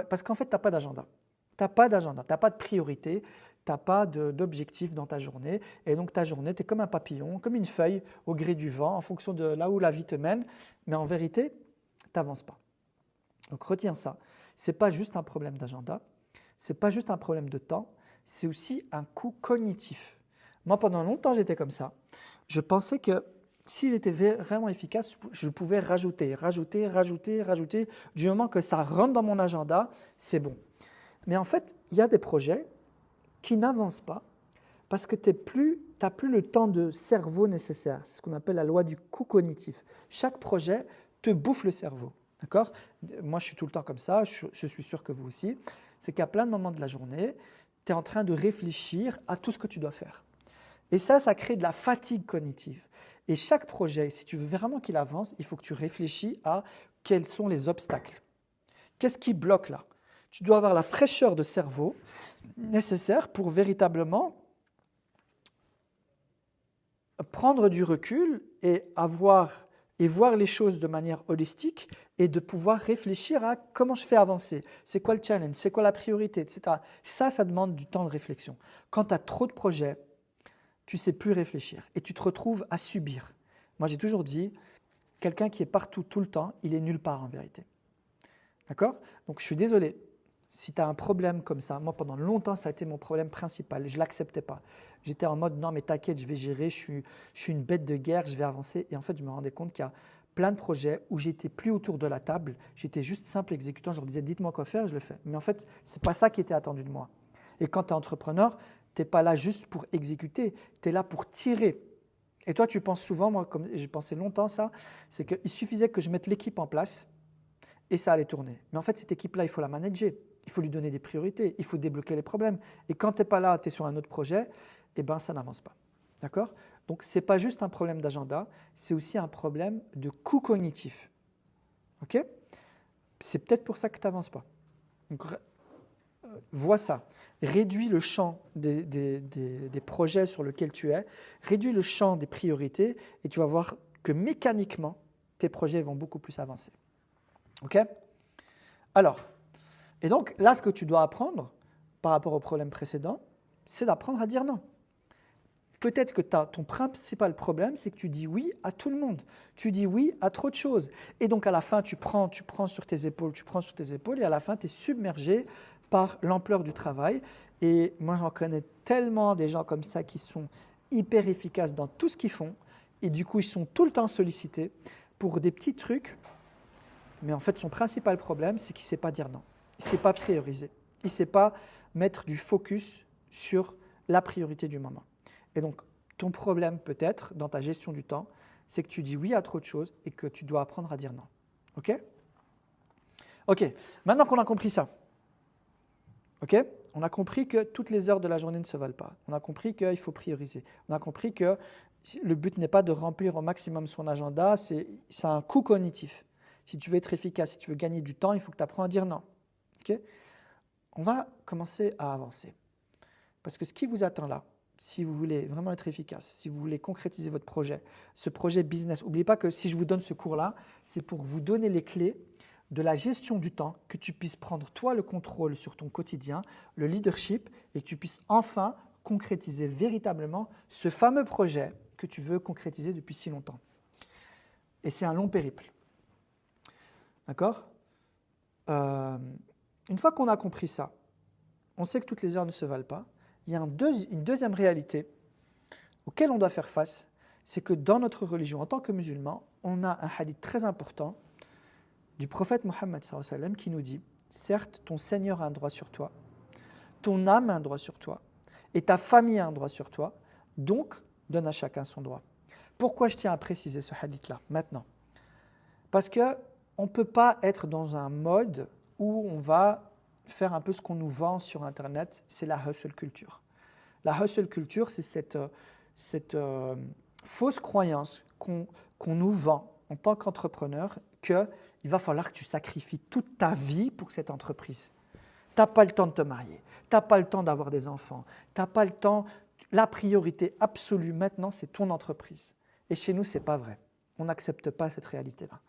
parce qu'en fait, tu n'as pas d'agenda. Tu n'as pas d'agenda, tu n'as pas de priorité, tu n'as pas d'objectif dans ta journée. Et donc ta journée, tu es comme un papillon, comme une feuille au gré du vent, en fonction de là où la vie te mène. Mais en vérité, tu n'avances pas. Donc retiens ça. Ce n'est pas juste un problème d'agenda, ce n'est pas juste un problème de temps, c'est aussi un coût cognitif. Moi, pendant longtemps, j'étais comme ça. Je pensais que s'il était vraiment efficace, je pouvais rajouter. Du moment que ça rentre dans mon agenda, c'est bon. Mais en fait, il y a des projets qui n'avancent pas parce que tu n'as plus le temps de cerveau nécessaire. C'est ce qu'on appelle la loi du coût cognitif. Chaque projet te bouffe le cerveau. D'accord ? Moi, je suis tout le temps comme ça, je suis sûr que vous aussi. C'est qu'à plein de moments de la journée, tu es en train de réfléchir à tout ce que tu dois faire. Et ça crée de la fatigue cognitive. Et chaque projet, si tu veux vraiment qu'il avance, il faut que tu réfléchis à quels sont les obstacles. Qu'est-ce qui bloque là ? Tu dois avoir la fraîcheur de cerveau nécessaire pour véritablement prendre du recul et voir les choses de manière holistique et de pouvoir réfléchir à comment je fais avancer, c'est quoi le challenge, c'est quoi la priorité, etc. Ça demande du temps de réflexion. Quand tu as trop de projets, tu ne sais plus réfléchir et tu te retrouves à subir. Moi, j'ai toujours dit, quelqu'un qui est partout tout le temps, il est nulle part en vérité. D'accord ? Donc, je suis désolé. Si tu as un problème comme ça, moi pendant longtemps ça a été mon problème principal, je ne l'acceptais pas. J'étais en mode non mais t'inquiète, je vais gérer, je suis une bête de guerre, je vais avancer. Et en fait je me rendais compte qu'il y a plein de projets où j'étais plus autour de la table, j'étais juste simple exécutant, je leur disais dites-moi quoi faire, je le fais. Mais en fait ce n'est pas ça qui était attendu de moi. Et quand tu es entrepreneur, tu n'es pas là juste pour exécuter, tu es là pour tirer. Et toi tu penses souvent, moi comme j'ai pensé longtemps ça, c'est qu'il suffisait que je mette l'équipe en place et ça allait tourner. Mais en fait cette équipe-là il faut la manager. Il faut lui donner des priorités, il faut débloquer les problèmes. Et quand tu n'es pas là, tu es sur un autre projet, eh ben, ça n'avance pas. D'accord ? Donc, ce n'est pas juste un problème d'agenda, c'est aussi un problème de coût cognitif. Ok ? C'est peut-être pour ça que tu n'avances pas. Donc, vois ça. Réduis le champ des projets sur lesquels tu es, réduis le champ des priorités et tu vas voir que mécaniquement, tes projets vont beaucoup plus avancer. Ok ? Alors, et donc, là, ce que tu dois apprendre par rapport au problème précédent, c'est d'apprendre à dire non. Peut-être que ton principal problème, c'est que tu dis oui à tout le monde. Tu dis oui à trop de choses. Et donc, à la fin, tu prends sur tes épaules, et à la fin, tu es submergé par l'ampleur du travail. Et moi, j'en connais tellement des gens comme ça qui sont hyper efficaces dans tout ce qu'ils font. Et du coup, ils sont tout le temps sollicités pour des petits trucs. Mais en fait, son principal problème, c'est qu'il ne sait pas dire non. Il ne sait pas prioriser. Il ne sait pas mettre du focus sur la priorité du moment. Et donc, ton problème peut-être dans ta gestion du temps, c'est que tu dis oui à trop de choses et que tu dois apprendre à dire non. Ok ? Ok, maintenant qu'on a compris ça, ok ? On a compris que toutes les heures de la journée ne se valent pas. On a compris qu'il faut prioriser. On a compris que le but n'est pas de remplir au maximum son agenda, c'est un coût cognitif. Si tu veux être efficace, si tu veux gagner du temps, il faut que tu apprennes à dire non. Okay ? On va commencer à avancer. Parce que ce qui vous attend là, si vous voulez vraiment être efficace, si vous voulez concrétiser votre projet, ce projet business, n'oubliez pas que si je vous donne ce cours-là, c'est pour vous donner les clés de la gestion du temps, que tu puisses prendre toi le contrôle sur ton quotidien, le leadership, et que tu puisses enfin concrétiser véritablement ce fameux projet que tu veux concrétiser depuis si longtemps. Et c'est un long périple. D'accord ? Une fois qu'on a compris ça, on sait que toutes les heures ne se valent pas. Il y a une deuxième réalité auquel on doit faire face, c'est que dans notre religion, en tant que musulmans, on a un hadith très important du prophète Mohammed sallallahu alayhi wa sallam qui nous dit certes, ton Seigneur a un droit sur toi, ton âme a un droit sur toi, et ta famille a un droit sur toi, donc donne à chacun son droit. Pourquoi je tiens à préciser ce hadith-là maintenant? Parce qu'on ne peut pas être dans un mode où on va faire un peu ce qu'on nous vend sur Internet, c'est la hustle culture. La hustle culture, c'est cette fausse croyance qu'on nous vend en tant qu'entrepreneur qu'il va falloir que tu sacrifies toute ta vie pour cette entreprise. Tu n'as pas le temps de te marier, tu n'as pas le temps d'avoir des enfants, tu n'as pas le temps. La priorité absolue maintenant, c'est ton entreprise. Et chez nous, ce n'est pas vrai. On n'accepte pas cette réalité-là.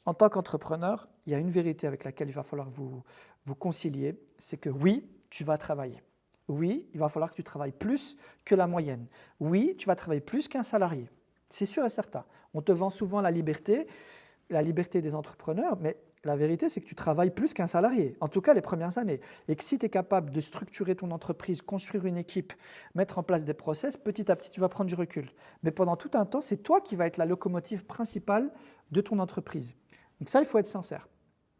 En tant qu'entrepreneur, il y a une vérité avec laquelle il va falloir vous concilier, c'est que oui, tu vas travailler. Oui, il va falloir que tu travailles plus que la moyenne. Oui, tu vas travailler plus qu'un salarié. C'est sûr et certain. On te vend souvent la liberté des entrepreneurs, mais la vérité, c'est que tu travailles plus qu'un salarié, en tout cas les premières années. Et que si tu es capable de structurer ton entreprise, construire une équipe, mettre en place des process, petit à petit, tu vas prendre du recul. Mais pendant tout un temps, c'est toi qui vas être la locomotive principale de ton entreprise. Donc ça, il faut être sincère.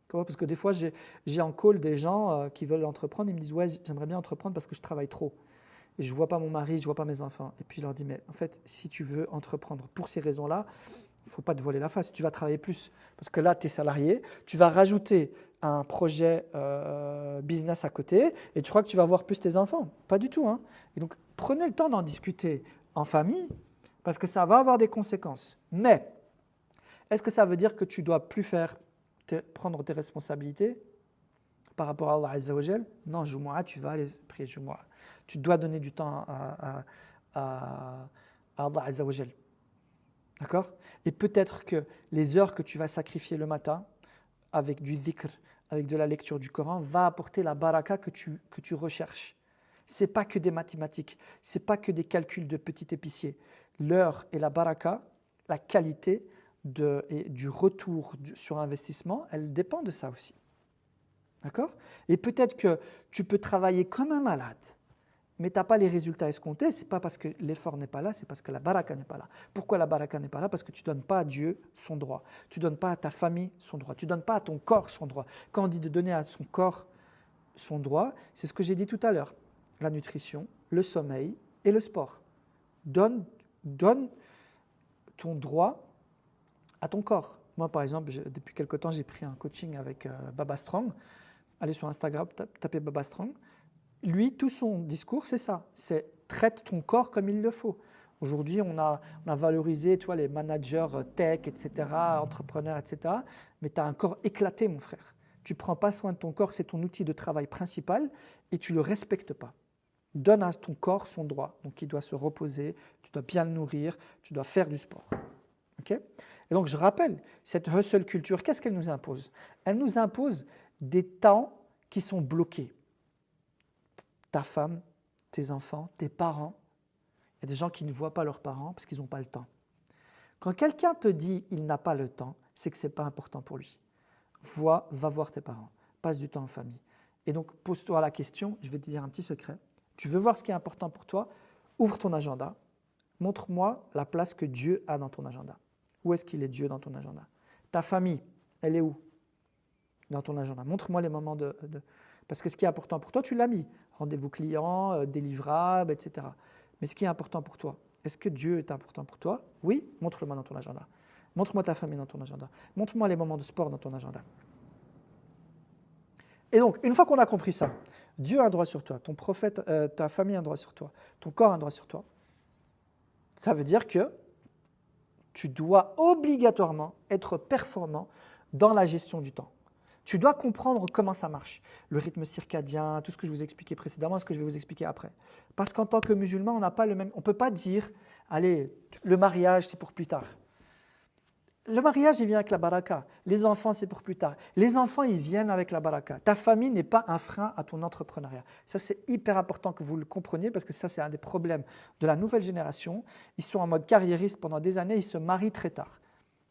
Parce que des fois, j'ai en call des gens qui veulent entreprendre, ils me disent « Ouais, j'aimerais bien entreprendre parce que je travaille trop. Et je ne vois pas mon mari, je ne vois pas mes enfants. » Et puis je leur dis « Mais en fait, si tu veux entreprendre pour ces raisons-là, il ne faut pas te voiler la face, tu vas travailler plus. Parce que là, tu es salarié, tu vas rajouter un projet business à côté et tu crois que tu vas voir plus tes enfants. Pas du tout. Hein. Et donc, prenez le temps d'en discuter en famille parce que ça va avoir des conséquences. Mais, est-ce que ça veut dire que tu ne dois plus prendre tes responsabilités par rapport à Allah Azza wa Jal? Non, Jumu'ah, tu vas aller prier Jumu'ah. Tu dois donner du temps à Allah Azza wa Jal. D'accord? Et peut-être que les heures que tu vas sacrifier le matin avec du dhikr, avec de la lecture du Coran, va apporter la baraka que tu recherches. Ce n'est pas que des mathématiques, ce n'est pas que des calculs de petit épicier. L'heure et la baraka, la qualité et du retour sur investissement, elle dépend de ça aussi. D'accord? Et peut-être que tu peux travailler comme un malade, mais tu n'as pas les résultats escomptés, ce n'est pas parce que l'effort n'est pas là, c'est parce que la baraka n'est pas là. Pourquoi la baraka n'est pas là? Parce que tu ne donnes pas à Dieu son droit, tu ne donnes pas à ta famille son droit, tu ne donnes pas à ton corps son droit. Quand on dit de donner à son corps son droit, c'est ce que j'ai dit tout à l'heure, la nutrition, le sommeil et le sport. Donne ton droit à ton corps. Moi, par exemple, depuis quelque temps, j'ai pris un coaching avec Baba Strong. Allez sur Instagram, tapez Baba Strong. Lui, tout son discours, c'est ça. C'est traite ton corps comme il le faut. Aujourd'hui, on a valorisé les managers tech, etc., entrepreneurs, etc. Mais tu as un corps éclaté, mon frère. Tu ne prends pas soin de ton corps, c'est ton outil de travail principal et tu ne le respectes pas. Donne à ton corps son droit. Donc, il doit se reposer, tu dois bien le nourrir, tu dois faire du sport. Okay? Et donc, je rappelle, cette hustle culture, qu'est-ce qu'elle nous impose? Elle nous impose des temps qui sont bloqués. Ta femme, tes enfants, tes parents. Il y a des gens qui ne voient pas leurs parents parce qu'ils n'ont pas le temps. Quand quelqu'un te dit qu'il n'a pas le temps, c'est que ce n'est pas important pour lui. Va voir tes parents, passe du temps en famille. Et donc, pose-toi la question, je vais te dire un petit secret. Tu veux voir ce qui est important pour toi? Ouvre ton agenda. Montre-moi la place que Dieu a dans ton agenda. Où est-ce qu'il est Dieu dans ton agenda? Ta famille, elle est où dans ton agenda? Montre-moi les moments Parce que ce qui est important pour toi, tu l'as mis. Rendez-vous client, des livrables, etc. Mais ce qui est important pour toi, est-ce que Dieu est important pour toi? Oui, montre-le-moi dans ton agenda. Montre-moi ta famille dans ton agenda. Montre-moi les moments de sport dans ton agenda. Et donc, une fois qu'on a compris ça, Dieu a un droit sur toi, ton prophète, ta famille a un droit sur toi, ton corps a un droit sur toi. Ça veut dire que tu dois obligatoirement être performant dans la gestion du temps. Tu dois comprendre comment ça marche, le rythme circadien, tout ce que je vous ai expliqué précédemment, ce que je vais vous expliquer après. Parce qu'en tant que musulman, on n'a pas le même. On ne peut pas dire, allez, le mariage, c'est pour plus tard. Le mariage, il vient avec la baraka. Les enfants, c'est pour plus tard. Les enfants, ils viennent avec la baraka. Ta famille n'est pas un frein à ton entrepreneuriat. Ça, c'est hyper important que vous le compreniez parce que ça, c'est un des problèmes de la nouvelle génération. Ils sont en mode carriériste pendant des années, ils se marient très tard.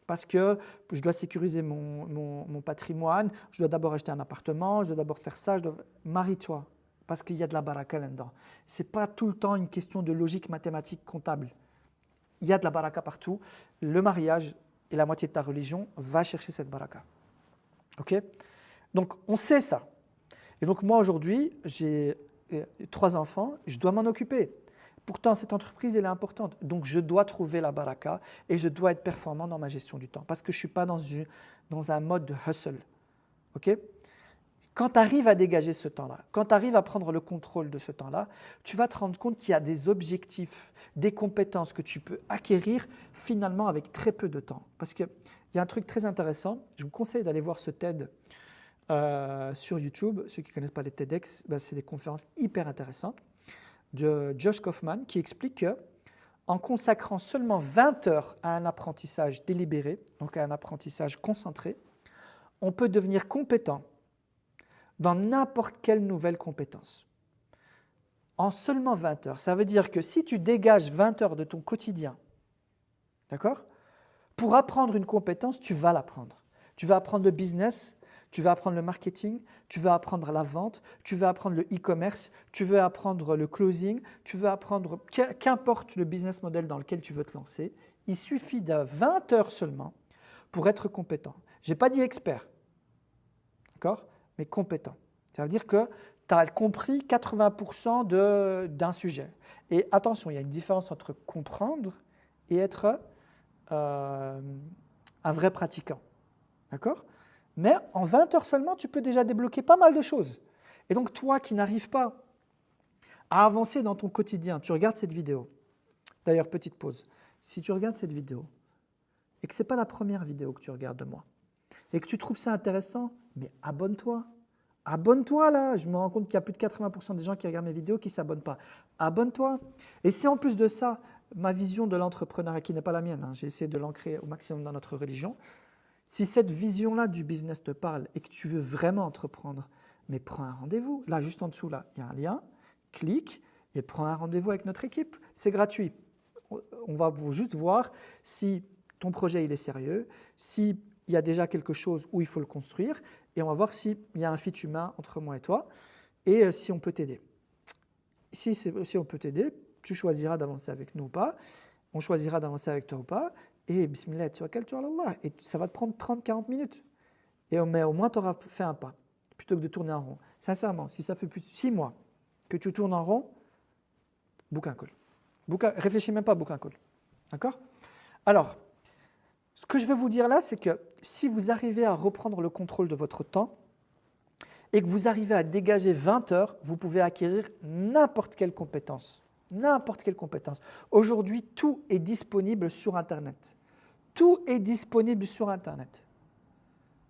Parce que je dois sécuriser mon patrimoine, je dois d'abord acheter un appartement, je dois d'abord faire ça, marie-toi, parce qu'il y a de la baraka là-dedans. Ce n'est pas tout le temps une question de logique mathématique comptable. Il y a de la baraka partout. Le mariage et la moitié de ta religion va chercher cette baraka. Ok? Donc, on sait ça. Et donc moi aujourd'hui, j'ai 3 enfants, je dois m'en occuper. Pourtant, cette entreprise, elle est importante. Donc je dois trouver la baraka et je dois être performant dans ma gestion du temps parce que je ne suis pas dans un mode de hustle. Ok? Quand tu arrives à dégager ce temps-là, quand tu arrives à prendre le contrôle de ce temps-là, tu vas te rendre compte qu'il y a des objectifs, des compétences que tu peux acquérir finalement avec très peu de temps. Parce qu'il y a un truc très intéressant, je vous conseille d'aller voir ce TED sur YouTube. Ceux qui ne connaissent pas les TEDx, c'est des conférences hyper intéressantes de Josh Kaufman qui explique que en consacrant seulement 20 heures à un apprentissage délibéré, donc à un apprentissage concentré, on peut devenir compétent dans n'importe quelle nouvelle compétence. En seulement 20 heures. Ça veut dire que si tu dégages 20 heures de ton quotidien, d'accord, pour apprendre une compétence, tu vas l'apprendre. Tu vas apprendre le business, tu vas apprendre le marketing, tu vas apprendre la vente, tu vas apprendre le e-commerce, tu vas apprendre le closing, tu vas apprendre qu'importe le business model dans lequel tu veux te lancer. Il suffit de 20 heures seulement pour être compétent. Je n'ai pas dit expert, d'accord, mais compétent. Ça veut dire que tu as compris 80% d'un sujet. Et attention, il y a une différence entre comprendre et être un vrai pratiquant. D'accord ? Mais en 20 heures seulement, tu peux déjà débloquer pas mal de choses. Et donc toi qui n'arrives pas à avancer dans ton quotidien, tu regardes cette vidéo. D'ailleurs, petite pause. Si tu regardes cette vidéo et que ce n'est pas la première vidéo que tu regardes de moi et que tu trouves ça intéressant, mais abonne-toi. Abonne-toi là. Je me rends compte qu'il y a plus de 80% des gens qui regardent mes vidéos qui ne s'abonnent pas. Abonne-toi. Et si en plus de ça, ma vision de l'entrepreneuriat, qui n'est pas la mienne, j'ai essayé de l'ancrer au maximum dans notre religion, si cette vision-là du business te parle et que tu veux vraiment entreprendre, mais prends un rendez-vous. Là, juste en dessous, là, il y a un lien, clique et prends un rendez-vous avec notre équipe. C'est gratuit. On va juste voir si ton projet il est sérieux, s'il y a déjà quelque chose où il faut le construire et on va voir s'il y a un fit humain entre moi et toi et si on peut t'aider. Si on peut t'aider, tu choisiras d'avancer avec nous ou pas, on choisira d'avancer avec toi ou pas. Et bismillah, tawakkaltu ala Allah. Et ça va te prendre 30-40 minutes. Mais au moins, tu auras fait un pas, plutôt que de tourner en rond. Sincèrement, si ça fait plus de 6 mois que tu tournes en rond, book un call. Réfléchis même pas, book un call. D'accord ? Alors, ce que je veux vous dire là, c'est que si vous arrivez à reprendre le contrôle de votre temps et que vous arrivez à dégager 20 heures, vous pouvez acquérir n'importe quelle compétence. N'importe quelle compétence. Aujourd'hui, tout est disponible sur Internet. Tout est disponible sur Internet.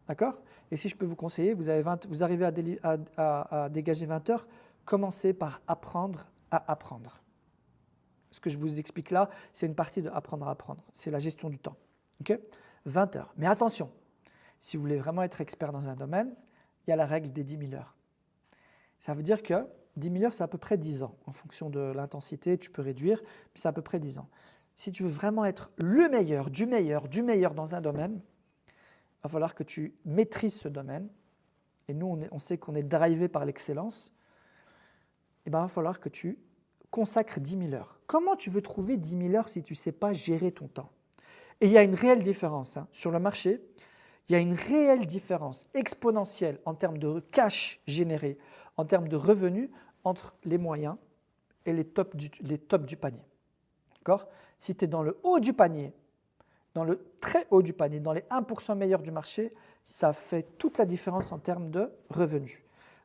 D'accord ? Et si je peux vous conseiller, vous arrivez à dégager 20 heures, commencez par apprendre à apprendre. Ce que je vous explique là, c'est une partie de apprendre à apprendre. C'est la gestion du temps. Okay ? 20 heures. Mais attention, si vous voulez vraiment être expert dans un domaine, il y a la règle des 10 000 heures. Ça veut dire que 10 000 heures, c'est à peu près 10 ans. En fonction de l'intensité, tu peux réduire, mais c'est à peu près 10 ans. Si tu veux vraiment être le meilleur, du meilleur dans un domaine, il va falloir que tu maîtrises ce domaine. Et nous, on sait qu'on est drivé par l'excellence. Et bien, il va falloir que tu consacres 10 000 heures. Comment tu veux trouver 10 000 heures si tu ne sais pas gérer ton temps ? Et il y a une réelle différence sur le marché. Il y a une réelle différence exponentielle en termes de cash généré, en termes de revenus, entre les moyens et les tops du panier. D'accord ? Si tu es dans le haut du panier, dans le très haut du panier, dans les 1% meilleurs du marché, ça fait toute la différence en termes de revenus.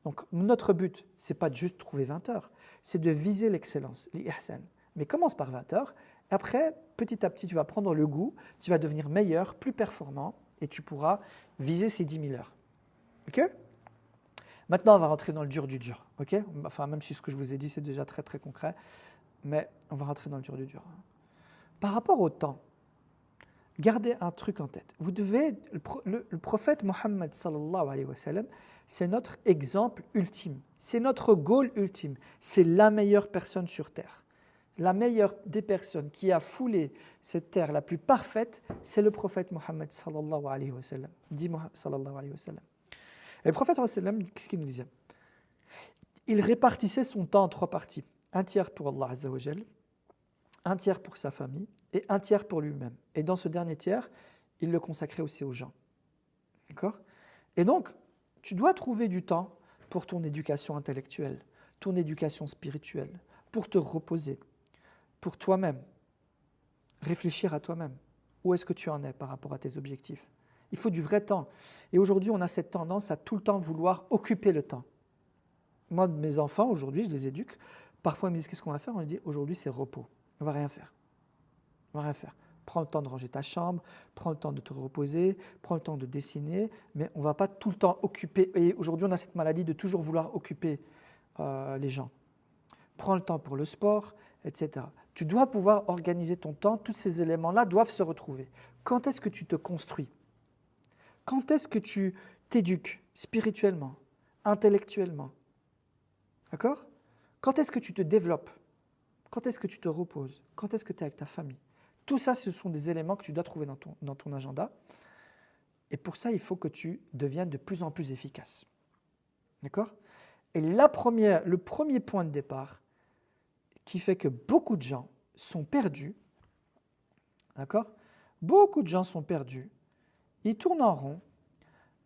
Donc notre but, ce n'est pas de juste trouver 20 heures, c'est de viser l'excellence, l'ihsan. Mais commence par 20 heures, et après, petit à petit, tu vas prendre le goût, tu vas devenir meilleur, plus performant, et tu pourras viser ces 10 000 heures. Ok ? Maintenant, on va rentrer dans le dur du dur. Ok ? Enfin, même si ce que je vous ai dit, c'est déjà très très concret, mais on va rentrer dans le dur du dur. Par rapport au temps, gardez un truc en tête. Vous devez, le prophète Mohammed sallallahu alayhi wa sallam, c'est notre exemple ultime, c'est notre goal ultime, c'est la meilleure personne sur terre. La meilleure des personnes qui a foulé cette terre la plus parfaite, c'est le prophète Mohammed sallallahu alayhi wa sallam. Dit sallallahu alayhi wa sallam. Et le prophète sallallahu alayhi wa sallam, qu'est-ce qu'il nous disait ? Il répartissait son temps en 3 parties. Un tiers pour Allah azza wa jal, un tiers pour sa famille et un tiers pour lui-même. Et dans ce dernier tiers, il le consacrait aussi aux gens. D'accord ? Et donc, tu dois trouver du temps pour ton éducation intellectuelle, ton éducation spirituelle, pour te reposer, pour toi-même, réfléchir à toi-même. Où est-ce que tu en es par rapport à tes objectifs? Il faut du vrai temps. Et aujourd'hui, on a cette tendance à tout le temps vouloir occuper le temps. Moi, mes enfants, aujourd'hui, je les éduque. Parfois, ils me disent, qu'est-ce qu'on va faire? On leur dit, aujourd'hui, c'est repos. On ne va rien faire. On ne va rien faire. Prends le temps de ranger ta chambre, prends le temps de te reposer, prends le temps de dessiner, mais on ne va pas tout le temps occuper. Et aujourd'hui, on a cette maladie de toujours vouloir occuper les gens. Prends le temps pour le sport, etc. Tu dois pouvoir organiser ton temps. Tous ces éléments-là doivent se retrouver. Quand est-ce que tu te construis? Quand est-ce que tu t'éduques spirituellement, intellectuellement? D'accord? Quand est-ce que tu te développes? Quand est-ce que tu te reposes? Quand est-ce que tu es avec ta famille? Tout ça, ce sont des éléments que tu dois trouver dans ton agenda. Et pour ça, il faut que tu deviennes de plus en plus efficace. D'accord? Et le premier point de départ qui fait que beaucoup de gens sont perdus, d'accord? Beaucoup de gens sont perdus. Ils tournent en rond,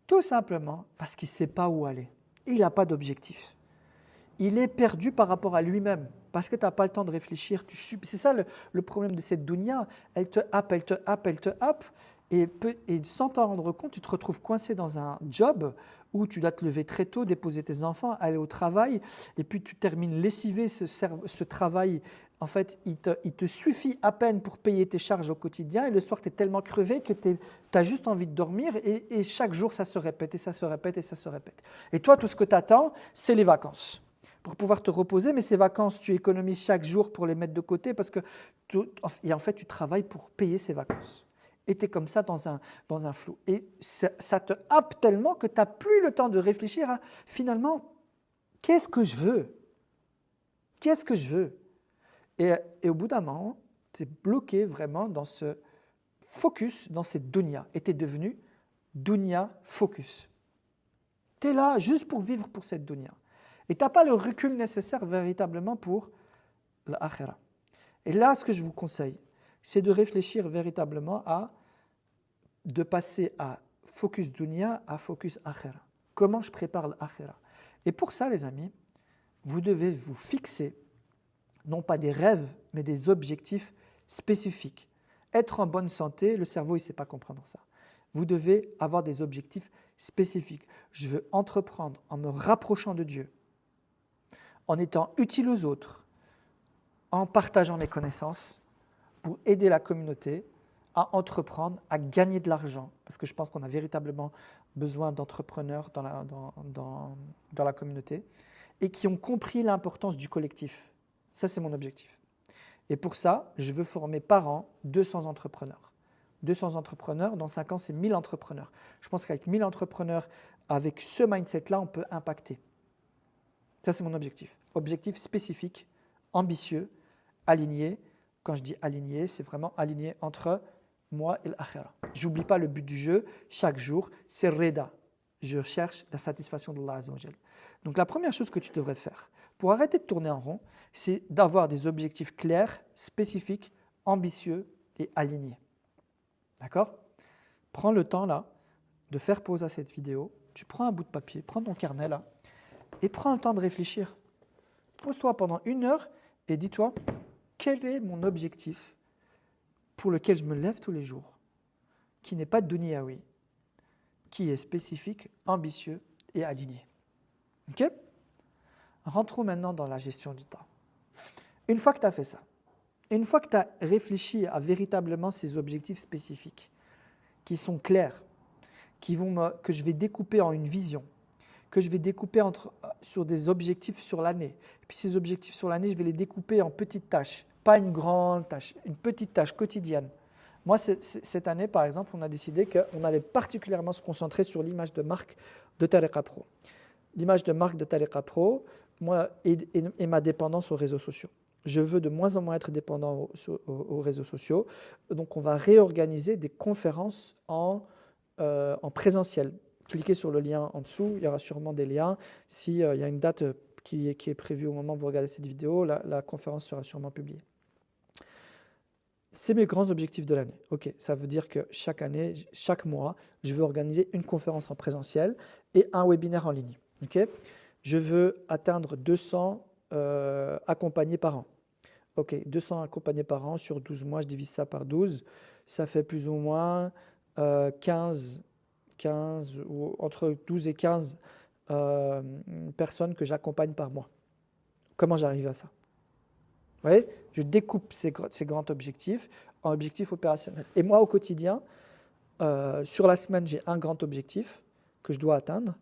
tout simplement parce qu'il ne sait pas où aller. Il n'a pas d'objectif. Il est perdu par rapport à lui-même, parce que tu n'as pas le temps de réfléchir. C'est ça le problème de cette dunya. Elle te happe, elle te happe, elle te happe, et sans t'en rendre compte, tu te retrouves coincé dans un job où tu dois te lever très tôt, déposer tes enfants, aller au travail, et puis tu termines lessivé ce travail. En fait, il te suffit à peine pour payer tes charges au quotidien, et le soir, tu es tellement crevé que tu as juste envie de dormir, et chaque jour, ça se répète, et ça se répète, et ça se répète. Et toi, tout ce que tu attends, c'est les vacances. Pour pouvoir te reposer, mais ces vacances, tu économises chaque jour pour les mettre de côté parce que en fait, tu travailles pour payer ces vacances. Et tu es comme ça dans un flou. Et ça te happe tellement que tu n'as plus le temps de réfléchir à finalement, qu'est-ce que je veux? Qu'est-ce que je veux? Et au bout d'un moment, tu es bloqué vraiment dans ce focus, dans cette dunya. Et tu es devenu dunya focus. Tu es là juste pour vivre pour cette dunya. Et tu n'as pas le recul nécessaire véritablement pour l'akhira. Et là, ce que je vous conseille, c'est de réfléchir véritablement de passer à focus dunya à focus akhira. Comment je prépare l'akhira? Et pour ça, les amis, vous devez vous fixer, non pas des rêves, mais des objectifs spécifiques. Être en bonne santé, le cerveau, il ne sait pas comprendre ça. Vous devez avoir des objectifs spécifiques. Je veux entreprendre en me rapprochant de Dieu, en étant utile aux autres, en partageant mes connaissances pour aider la communauté à entreprendre, à gagner de l'argent. Parce que je pense qu'on a véritablement besoin d'entrepreneurs dans la communauté et qui ont compris l'importance du collectif. Ça, c'est mon objectif. Et pour ça, je veux former par an 200 entrepreneurs. 200 entrepreneurs, dans 5 ans, c'est 1000 entrepreneurs. Je pense qu'avec 1000 entrepreneurs, avec ce mindset-là, on peut impacter. Ça, c'est mon objectif. Objectif spécifique, ambitieux, aligné. Quand je dis aligné, c'est vraiment aligné entre moi et l'akhira. Je n'oublie pas le but du jeu. Chaque jour, c'est reda. Je cherche la satisfaction d'Allah Azza wa Jal. Donc, la première chose que tu devrais faire pour arrêter de tourner en rond, c'est d'avoir des objectifs clairs, spécifiques, ambitieux et alignés. D'accord? Prends le temps là de faire pause à cette vidéo. Tu prends un bout de papier, prends ton carnet là et prends le temps de réfléchir. Pose-toi pendant 1 heure et dis-toi quel est mon objectif pour lequel je me lève tous les jours, qui n'est pas dunyawi, qui est spécifique, ambitieux et aligné. Ok? Rentrons maintenant dans la gestion du temps. Une fois que tu as fait ça, une fois que tu as réfléchi à véritablement ces objectifs spécifiques, qui sont clairs, que je vais découper en une vision, que je vais découper sur des objectifs sur l'année. Et puis ces objectifs sur l'année, je vais les découper en petites tâches, pas une grande tâche, une petite tâche quotidienne. Moi, cette année, par exemple, on a décidé qu'on allait particulièrement se concentrer sur l'image de marque de Tariqa Pro. L'image de marque de Tariqa Pro, moi, et ma dépendance aux réseaux sociaux. Je veux de moins en moins être dépendant aux réseaux sociaux. Donc, on va réorganiser des conférences en présentiel. Cliquez sur le lien en dessous, il y aura sûrement des liens. S'il y a une date qui est prévue au moment où vous regardez cette vidéo, la conférence sera sûrement publiée. C'est mes grands objectifs de l'année. Ok, ça veut dire que chaque année, chaque mois, je veux organiser une conférence en présentiel et un webinaire en ligne. Ok, Je veux atteindre 200 accompagnés par an. Ok, 200 accompagnés par an sur 12 mois, je divise ça par 12. Ça fait plus ou moins 15 ou entre 12 et 15 personnes que j'accompagne par mois. Comment j'arrive à ça? Vous voyez, je découpe ces grands objectifs en objectifs opérationnels. Et moi, au quotidien, sur la semaine, j'ai un grand objectif que je dois atteindre.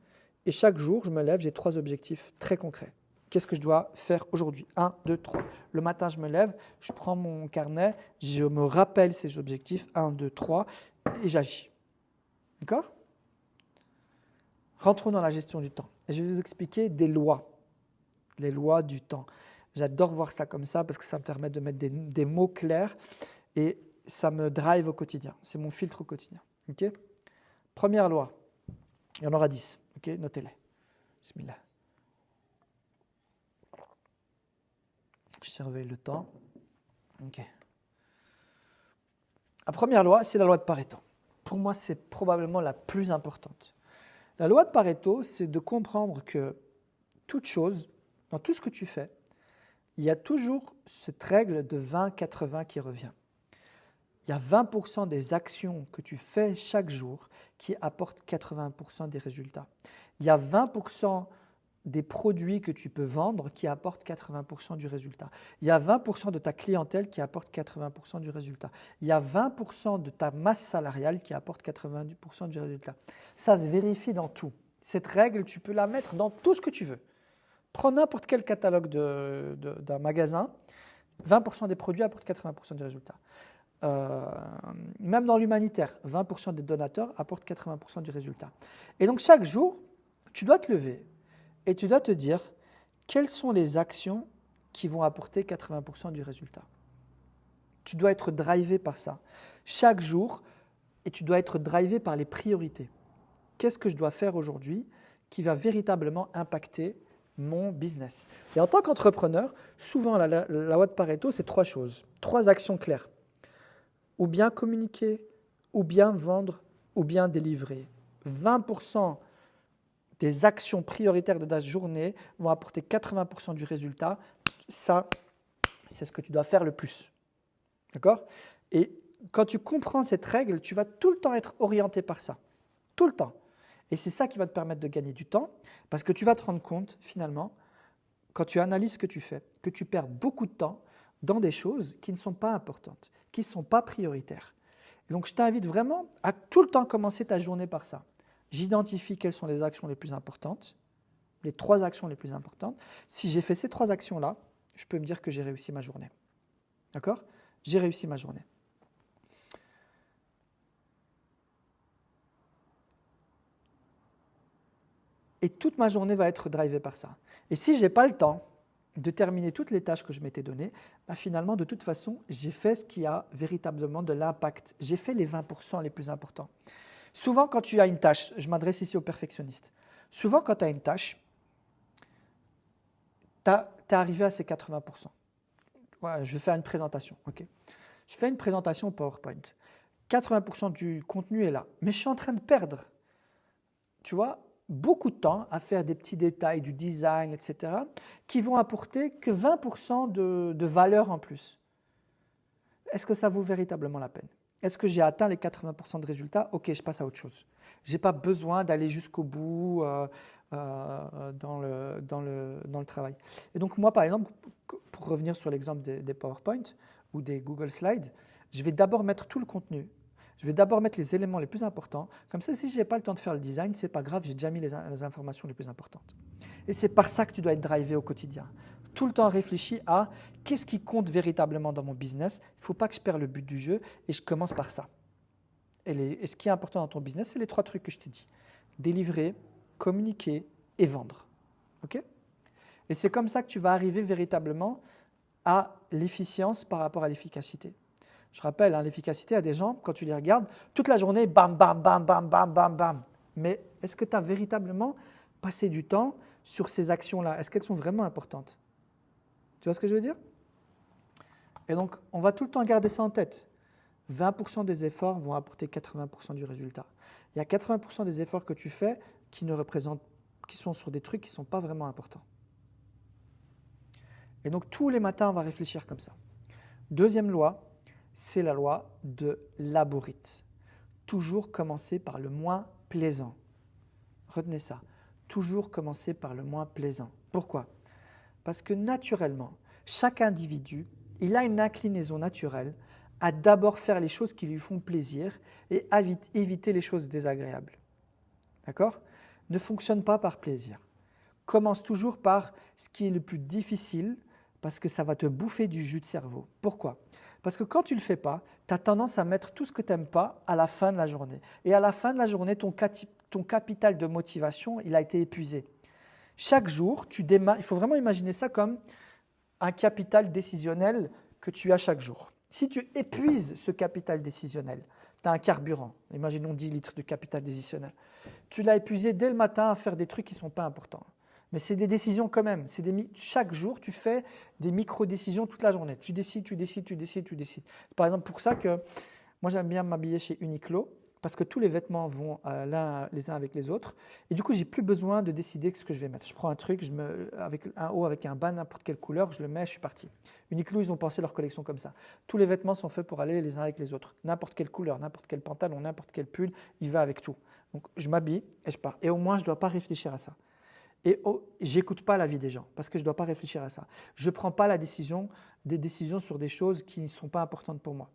Et chaque jour, je me lève, j'ai 3 objectifs très concrets. Qu'est-ce que je dois faire aujourd'hui? 1, 2, 3. Le matin, je me lève, je prends mon carnet, je me rappelle ces objectifs, 1, 2, 3, et j'agis. D'accord? Rentrons dans la gestion du temps. Et je vais vous expliquer des lois, les lois du temps. J'adore voir ça comme ça parce que ça me permet de mettre des mots clairs et ça me drive au quotidien. C'est mon filtre au quotidien. Okay? Première loi, il y en aura 10. Okay? Notez-les. Bismillah. Je surveille le temps. Okay. La première loi, c'est la loi de Pareto. Pour moi, c'est probablement la plus importante. La loi de Pareto, c'est de comprendre que toute chose, dans tout ce que tu fais, il y a toujours cette règle de 20-80 qui revient. Il y a 20% des actions que tu fais chaque jour qui apportent 80% des résultats. Il y a 20% des produits que tu peux vendre qui apportent 80% du résultat. Il y a 20% de ta clientèle qui apporte 80% du résultat. Il y a 20% de ta masse salariale qui apporte 90% du résultat. Ça se vérifie dans tout. Cette règle, tu peux la mettre dans tout ce que tu veux. Prends n'importe quel catalogue d'un magasin, 20% des produits apportent 80% du résultat. Même dans l'humanitaire, 20% des donateurs apportent 80% du résultat. Et donc chaque jour, tu dois te lever et tu dois te dire quelles sont les actions qui vont apporter 80% du résultat. Tu dois être drivé par ça. Chaque jour, et tu dois être drivé par les priorités. Qu'est-ce que je dois faire aujourd'hui qui va véritablement impacter mon business? Et en tant qu'entrepreneur, souvent la loi de Pareto, c'est 3 choses, 3 actions claires. Ou bien communiquer, ou bien vendre, ou bien délivrer. 20% des actions prioritaires de ta journée vont apporter 80% du résultat. Ça, c'est ce que tu dois faire le plus. D'accord? Et quand tu comprends cette règle, tu vas tout le temps être orienté par ça. Tout le temps. Et c'est ça qui va te permettre de gagner du temps, parce que tu vas te rendre compte, finalement, quand tu analyses ce que tu fais, que tu perds beaucoup de temps dans des choses qui ne sont pas importantes, qui ne sont pas prioritaires. Et donc, je t'invite vraiment à tout le temps commencer ta journée par ça. J'identifie quelles sont les actions les plus importantes, les 3 actions les plus importantes. Si j'ai fait ces 3 actions-là, je peux me dire que j'ai réussi ma journée. D'accord? J'ai réussi ma journée. Et toute ma journée va être drivée par ça. Et si je n'ai pas le temps de terminer toutes les tâches que je m'étais données, bah finalement, de toute façon, j'ai fait ce qui a véritablement de l'impact. J'ai fait les 20% les plus importants. Souvent, quand tu as une tâche, je m'adresse ici aux perfectionnistes, souvent quand tu as une tâche, tu es arrivé à ces 80%. Ouais, je vais faire une présentation. Okay. Je fais une présentation PowerPoint. 80% du contenu est là, mais je suis en train de perdre, tu vois, beaucoup de temps à faire des petits détails, du design, etc., qui vont apporter que 20% de valeur en plus. Est-ce que ça vaut véritablement la peine? Est-ce que j'ai atteint les 80% de résultats? Ok, je passe à autre chose. Je n'ai pas besoin d'aller jusqu'au bout dans le travail. Et donc moi, par exemple, pour revenir sur l'exemple des PowerPoint ou des Google Slides, je vais d'abord mettre tout le contenu. Je vais d'abord mettre les éléments les plus importants. Comme ça, si je n'ai pas le temps de faire le design, ce n'est pas grave, j'ai déjà mis les informations les plus importantes. Et c'est par ça que tu dois être drivé au quotidien. Tout le temps réfléchis à qu'est-ce qui compte véritablement dans mon business. Il ne faut pas que je perde le but du jeu et je commence par ça. Et ce qui est important dans ton business, c'est les 3 trucs que je t'ai dit. Délivrer, communiquer et vendre. Okay? Et c'est comme ça que tu vas arriver véritablement à l'efficience par rapport à l'efficacité. Je rappelle, l'efficacité à des gens, quand tu les regardes, toute la journée, bam, bam, bam, bam, bam, bam, bam. Mais est-ce que tu as véritablement passé du temps sur ces actions-là? Est-ce qu'elles sont vraiment importantes? Tu vois ce que je veux dire? Et donc, on va tout le temps garder ça en tête. 20% des efforts vont apporter 80% du résultat. Il y a 80% des efforts que tu fais qui ne représentent qui sont sur des trucs qui ne sont pas vraiment importants. Et donc tous les matins, on va réfléchir comme ça. Deuxième loi, c'est la loi de Labourite. Toujours commencer par le moins plaisant. Retenez ça. Toujours commencer par le moins plaisant. Pourquoi? Parce que naturellement, chaque individu, il a une inclinaison naturelle à d'abord faire les choses qui lui font plaisir et éviter les choses désagréables. D'accord? Ne fonctionne pas par plaisir. Commence toujours par ce qui est le plus difficile parce que ça va te bouffer du jus de cerveau. Pourquoi? Parce que quand tu ne le fais pas, tu as tendance à mettre tout ce que tu n'aimes pas à la fin de la journée. Et à la fin de la journée, ton capital de motivation, il a été épuisé. Chaque jour, il faut vraiment imaginer ça comme un capital décisionnel que tu as chaque jour. Si tu épuises ce capital décisionnel, tu as un carburant, imaginons 10 litres de capital décisionnel, tu l'as épuisé dès le matin à faire des trucs qui ne sont pas importants. Mais c'est des décisions quand même. Chaque jour, tu fais des micro-décisions toute la journée. Tu décides, tu décides, tu décides, tu décides. C'est par exemple pour ça que moi, j'aime bien m'habiller chez Uniqlo parce que tous les vêtements vont les uns avec les autres. Et du coup, je n'ai plus besoin de décider ce que je vais mettre. Je prends un truc, avec un haut, avec un bas, n'importe quelle couleur, je le mets, je suis parti. Uniqlo, ils ont pensé leur collection comme ça. Tous les vêtements sont faits pour aller les uns avec les autres. N'importe quelle couleur, n'importe quel pantalon, n'importe quel pull, il va avec tout. Donc, je m'habille et je pars. Et au moins, je ne dois pas réfléchir à ça. Et je n'écoute pas l'avis des gens parce que je ne dois pas réfléchir à ça. Je ne prends pas des décisions sur des choses qui ne sont pas importantes pour moi.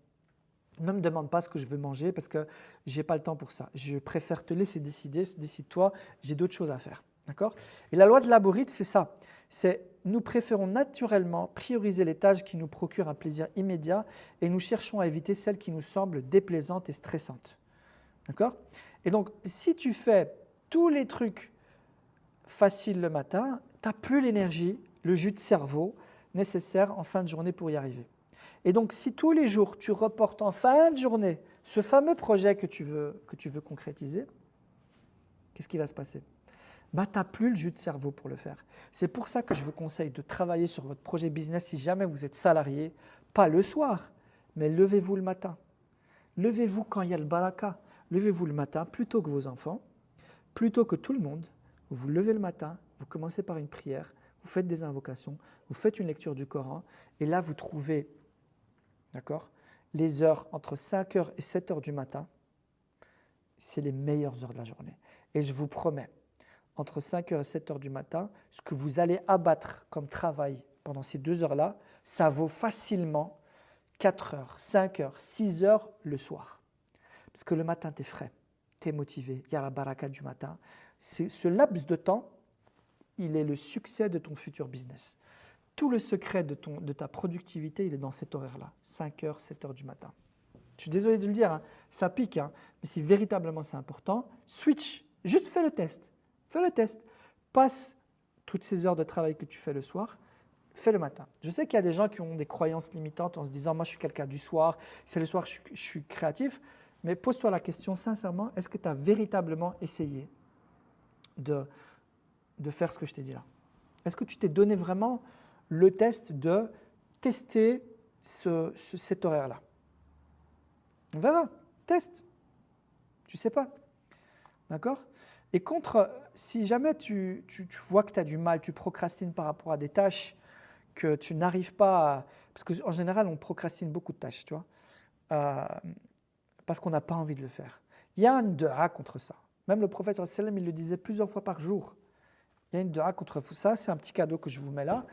Ne me demande pas ce que je veux manger parce que je n'ai pas le temps pour ça. Je préfère te laisser décider, décide-toi, j'ai d'autres choses à faire. D'accord? Et la loi de Labourite, c'est ça. Nous préférons naturellement prioriser les tâches qui nous procurent un plaisir immédiat et nous cherchons à éviter celles qui nous semblent déplaisantes et stressantes. D'accord? Et donc, si tu fais tous les trucs facile le matin, tu n'as plus l'énergie, le jus de cerveau nécessaire en fin de journée pour y arriver. Et donc, si tous les jours, tu reportes en fin de journée ce fameux projet que tu veux concrétiser, qu'est-ce qui va se passer? Tu n'as plus le jus de cerveau pour le faire. C'est pour ça que je vous conseille de travailler sur votre projet business si jamais vous êtes salarié, pas le soir, mais levez-vous le matin. Levez-vous quand il y a le baraka. Levez-vous le matin plutôt que vos enfants, plutôt que tout le monde. Vous vous levez le matin, vous commencez par une prière, vous faites des invocations, vous faites une lecture du Coran, et là vous trouvez, d'accord, les heures entre 5h et 7h du matin, c'est les meilleures heures de la journée. Et je vous promets, entre 5h et 7h du matin, ce que vous allez abattre comme travail pendant ces 2 heures-là, ça vaut facilement 4h, 5h, 6h le soir. Parce que le matin, tu es frais, tu es motivé, il y a la baraka du matin. Ce laps de temps, il est le succès de ton futur business. Tout le secret de ta productivité, il est dans cet horaire-là, 5h, 7h du matin. Je suis désolé de le dire, hein, ça pique, hein, mais si véritablement c'est important, switch, juste fais le test. Fais le test. Passe toutes ces heures de travail que tu fais le soir, fais le matin. Je sais qu'il y a des gens qui ont des croyances limitantes en se disant « moi je suis quelqu'un du soir, c'est le soir je suis créatif », mais pose-toi la question sincèrement, est-ce que tu as véritablement essayé de faire ce que je t'ai dit là? Est-ce que tu t'es donné vraiment le test de tester cet horaire-là? On verra, teste. Tu ne sais pas. D'accord? Et si jamais tu vois que tu as du mal, tu procrastines par rapport à des tâches que tu n'arrives pas à… Parce qu'en général, on procrastine beaucoup de tâches, tu vois, parce qu'on n'a pas envie de le faire. Il y a un dua contre ça. Même le prophète, il le disait plusieurs fois par jour. Il y a une dua contre ça, c'est un petit cadeau que je vous mets là.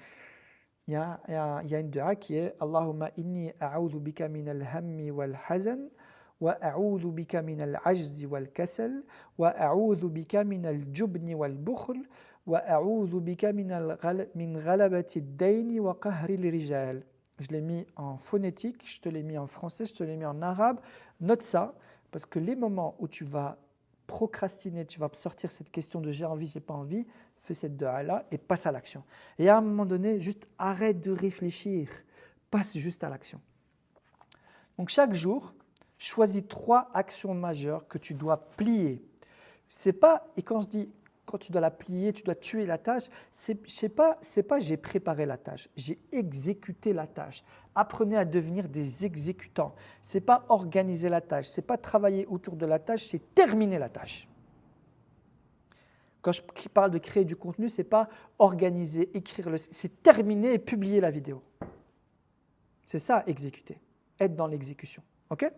Il y a une dua qui est « Allahumma inni a'udhu bika min al-hammi wal-hazan wa a'udhu bika min al-ajzi wal-kasal wa a'udhu bika min al-jubni wal-bukhl wa a'udhu bika min ghalabati ad-dayni wa qahri al-rijal » Je l'ai mis en phonétique, je te l'ai mis en français, je te l'ai mis en arabe. Note ça, parce que les moments où tu vas procrastiner, tu vas sortir cette question de j'ai envie, j'ai pas envie, fais cette dua-là et passe à l'action. Et à un moment donné, juste arrête de réfléchir, passe juste à l'action. Donc chaque jour, choisis 3 actions majeures que tu dois plier. C'est pas, et quand je dis quand tu dois la plier, tu dois tuer la tâche, c'est pas j'ai préparé la tâche, j'ai exécuté la tâche. Apprenez à devenir des exécutants. C'est pas organiser la tâche, c'est pas travailler autour de la tâche, c'est terminer la tâche. Quand je parle de créer du contenu, ce n'est pas organiser, écrire, c'est terminer et publier la vidéo. C'est ça, exécuter, être dans l'exécution. OK?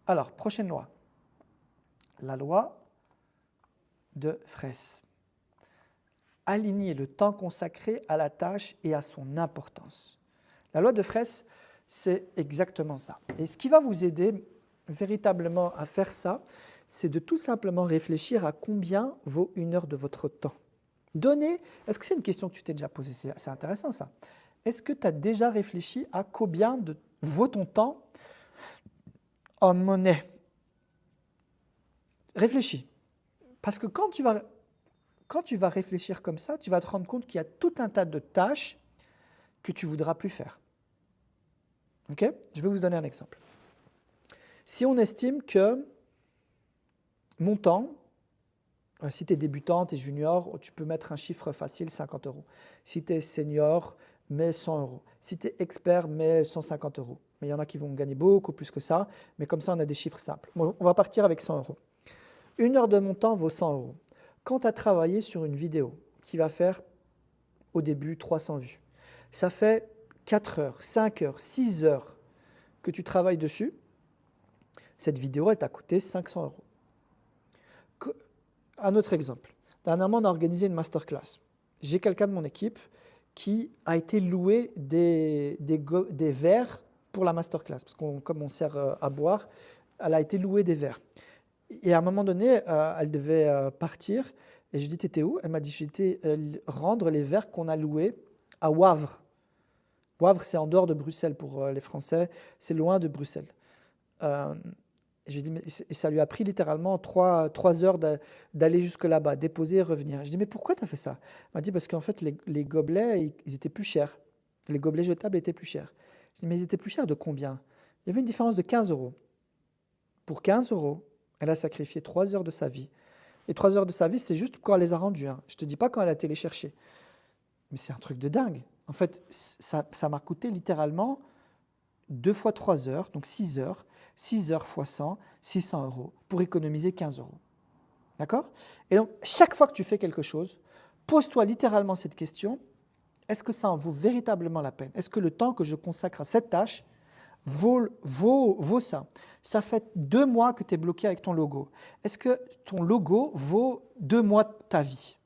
Alors, prochaine loi. La loi de Fraisse. Aligner le temps consacré à la tâche et à son importance. La loi de Fraisse, c'est exactement ça. Et ce qui va vous aider véritablement à faire ça, c'est de tout simplement réfléchir à combien vaut 1 heure de votre temps. Est-ce que c'est une question que tu t'es déjà posée? C'est intéressant ça. Est-ce que tu as déjà réfléchi à combien vaut ton temps en monnaie? Réfléchis. Parce que quand tu vas réfléchir comme ça, tu vas te rendre compte qu'il y a tout un tas de tâches que tu ne voudras plus faire. OK? Je vais vous donner un exemple. Si on estime que mon temps, si tu es débutant, tu es junior, tu peux mettre un chiffre facile, 50 €. Si tu es senior, mets 100 €. Si tu es expert, mets 150 €. Mais il y en a qui vont gagner beaucoup plus que ça, mais comme ça, on a des chiffres simples. Bon, on va partir avec 100 €. 1 heure de mon temps vaut 100 €. Quand tu as travaillé sur une vidéo qui va faire au début 300 vues, ça fait 4 heures, 5 heures, 6 heures que tu travailles dessus. Cette vidéo, elle t'a coûté 500 €. Un autre exemple. Dernièrement, on a organisé une masterclass. J'ai quelqu'un de mon équipe qui a été loué des verres pour la masterclass. Parce que comme on sert à boire, elle a été louée des verres. Et à un moment donné, elle devait partir. Et je lui ai dit, t'étais où? Elle m'a dit, j'étais rendre les verres qu'on a loués à Wavre. Wavre, c'est en dehors de Bruxelles pour les Français. C'est loin de Bruxelles. Je lui ai dit, mais ça lui a pris littéralement 3 heures d'aller jusque là-bas, déposer et revenir. Je lui ai dit, mais pourquoi tu as fait ça? Elle m'a dit, parce qu'en fait, les gobelets, ils étaient plus chers. Les gobelets jetables étaient plus chers. Je lui ai dit, mais ils étaient plus chers de combien? Il y avait une différence de 15 €. Pour 15 €, elle a sacrifié 3 heures de sa vie. Et 3 heures de sa vie, c'est juste quand elle les a rendus. Hein. Je ne te dis pas quand elle a été les chercher. Mais c'est un truc de dingue. En fait, ça m'a coûté littéralement 2 fois 3 heures, donc 6 heures. 6 heures fois 100, 600 € pour économiser 15 €. D'accord? Et donc, chaque fois que tu fais quelque chose, pose-toi littéralement cette question, est-ce que ça en vaut véritablement la peine? Est-ce que le temps que je consacre à cette tâche vaut ça? Ça fait 2 mois que tu es bloqué avec ton logo. Est-ce que ton logo vaut 2 mois de ta vie?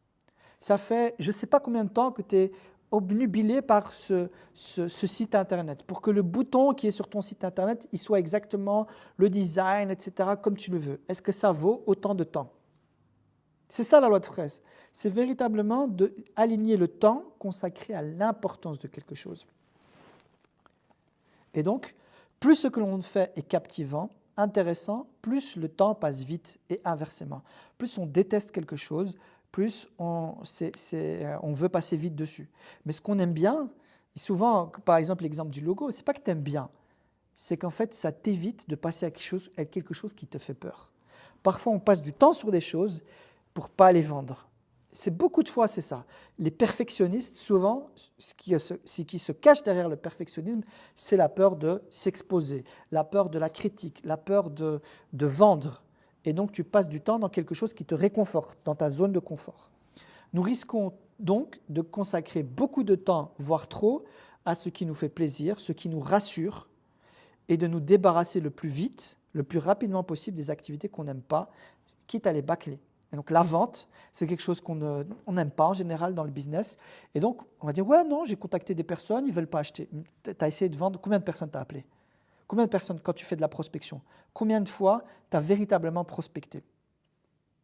Ça fait je ne sais pas combien de temps que tu es obnubilé par ce site internet, pour que le bouton qui est sur ton site internet, il soit exactement le design, etc., comme tu le veux. Est-ce que ça vaut autant de temps? C'est ça la loi de Fraisse. C'est véritablement d'aligner le temps consacré à l'importance de quelque chose. Et donc, plus ce que l'on fait est captivant, intéressant, plus le temps passe vite et inversement. Plus on déteste quelque chose, plus on veut passer vite dessus. Mais ce qu'on aime bien, et souvent, par exemple l'exemple du logo, ce n'est pas que tu aimes bien, c'est qu'en fait ça t'évite de passer à quelque chose qui te fait peur. Parfois on passe du temps sur des choses pour ne pas les vendre. Beaucoup de fois c'est ça. Les perfectionnistes, souvent, ce qui se cache derrière le perfectionnisme, c'est la peur de s'exposer, la peur de la critique, la peur de vendre. Et donc, tu passes du temps dans quelque chose qui te réconforte, dans ta zone de confort. Nous risquons donc de consacrer beaucoup de temps, voire trop, à ce qui nous fait plaisir, ce qui nous rassure, et de nous débarrasser le plus vite, le plus rapidement possible des activités qu'on n'aime pas, quitte à les bâcler. Et donc, la vente, c'est quelque chose qu'on n'aime pas en général dans le business. Et donc, on va dire, ouais, non, j'ai contacté des personnes, ils ne veulent pas acheter. Tu as essayé de vendre, combien de personnes tu as appelé? Combien de personnes, quand tu fais de la prospection, combien de fois tu as véritablement prospecté?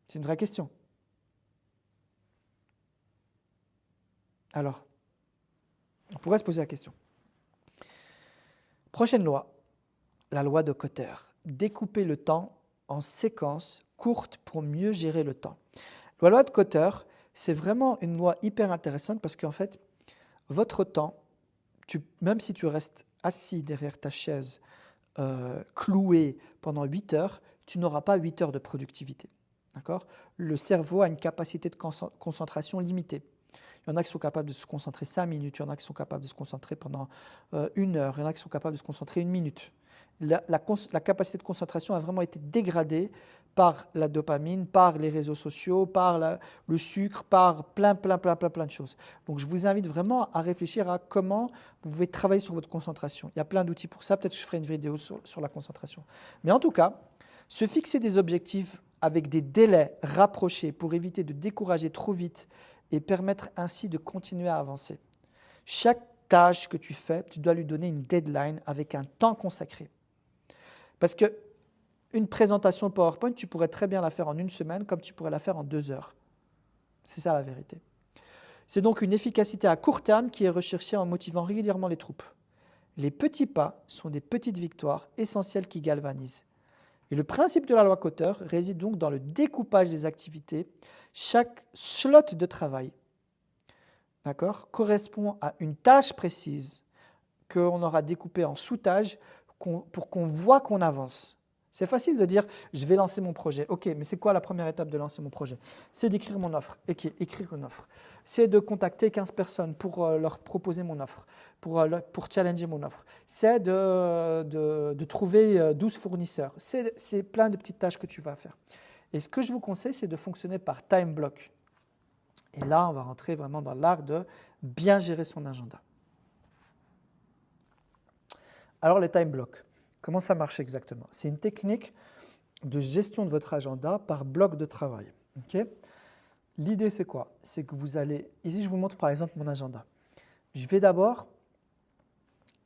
C'est une vraie question. Alors, on pourrait se poser la question. Prochaine loi, la loi de Kotter. Découper le temps en séquences courtes pour mieux gérer le temps. La loi de Kotter, c'est vraiment une loi hyper intéressante parce qu'en fait, votre temps, même si tu restes assis derrière ta chaise, cloué pendant 8 heures, tu n'auras pas 8 heures de productivité. D'accord? Le cerveau a une capacité de concentration limitée. Il Il y en a qui sont capables de se concentrer 5 minutes, il y en a qui sont capables de se concentrer pendant 1 heure, il y en a qui sont capables de se concentrer 1 minute. La capacité de concentration a vraiment été dégradée par la dopamine, par les réseaux sociaux, par le sucre, par plein de choses. Donc je vous invite vraiment à réfléchir à comment vous pouvez travailler sur votre concentration. Il y a plein d'outils pour ça, peut-être que je ferai une vidéo sur la concentration. Mais en tout cas, se fixer des objectifs avec des délais rapprochés pour éviter de décourager trop vite et permettre ainsi de continuer à avancer. Chaque tâche que tu fais, tu dois lui donner une deadline avec un temps consacré. Parce qu'une présentation PowerPoint, tu pourrais très bien la faire en 1 semaine comme tu pourrais la faire en 2 heures. C'est ça la vérité. C'est donc une efficacité à court terme qui est recherchée en motivant régulièrement les troupes. Les petits pas sont des petites victoires essentielles qui galvanisent. Et le principe de la loi Kotter réside donc dans le découpage des activités. Chaque slot de travail, correspond à une tâche précise qu'on aura découpée en sous-tâches pour qu'on voit qu'on avance. C'est facile de dire « je vais lancer mon projet ». Ok, mais c'est quoi la première étape de lancer mon projet? C'est d'écrire mon offre. Écrire une offre. C'est de contacter 15 personnes pour leur proposer mon offre, pour challenger mon offre. C'est de trouver 12 fournisseurs. C'est plein de petites tâches que tu vas faire. Et ce que je vous conseille, c'est de fonctionner par time block. Et là, on va rentrer vraiment dans l'art de bien gérer son agenda. Alors, les time blocks, comment ça marche exactement? C'est une technique de gestion de votre agenda par bloc de travail. Okay? L'idée, c'est quoi? C'est que vous allez… Ici, je vous montre par exemple mon agenda. Je vais d'abord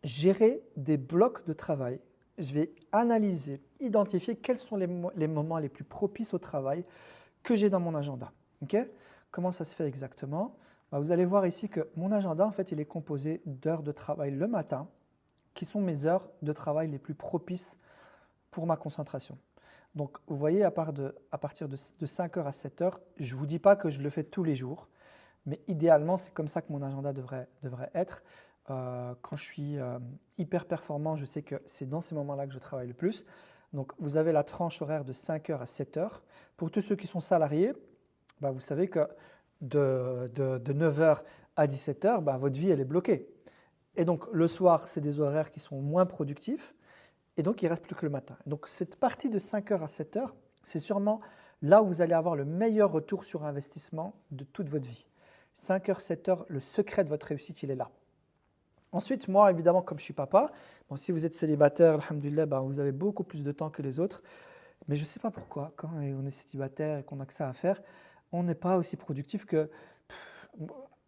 gérer des blocs de travail. Je vais analyser, identifier quels sont les moments les plus propices au travail que j'ai dans mon agenda. Okay? Comment ça se fait exactement? Vous allez voir ici que mon agenda, en fait, il est composé d'heures de travail le matin, qui sont mes heures de travail les plus propices pour ma concentration. Donc, vous voyez, à partir de 5h à 7h, je ne vous dis pas que je le fais tous les jours, mais idéalement, c'est comme ça que mon agenda devrait être. Quand je suis hyper performant, je sais que c'est dans ces moments-là que je travaille le plus. Donc, vous avez la tranche horaire de 5h à 7h. Pour tous ceux qui sont salariés, vous savez que de 9h à 17h, votre vie, elle est bloquée. Et donc, le soir, c'est des horaires qui sont moins productifs. Et donc, il ne reste plus que le matin. Donc, cette partie de 5h à 7h, c'est sûrement là où vous allez avoir le meilleur retour sur investissement de toute votre vie. 5h, 7h, le secret de votre réussite, il est là. Ensuite, moi, évidemment, comme je suis papa, si vous êtes célibataire, alhamdoulilah, vous avez beaucoup plus de temps que les autres. Mais je ne sais pas pourquoi, quand on est célibataire et qu'on a que ça à faire, on n'est pas aussi productif que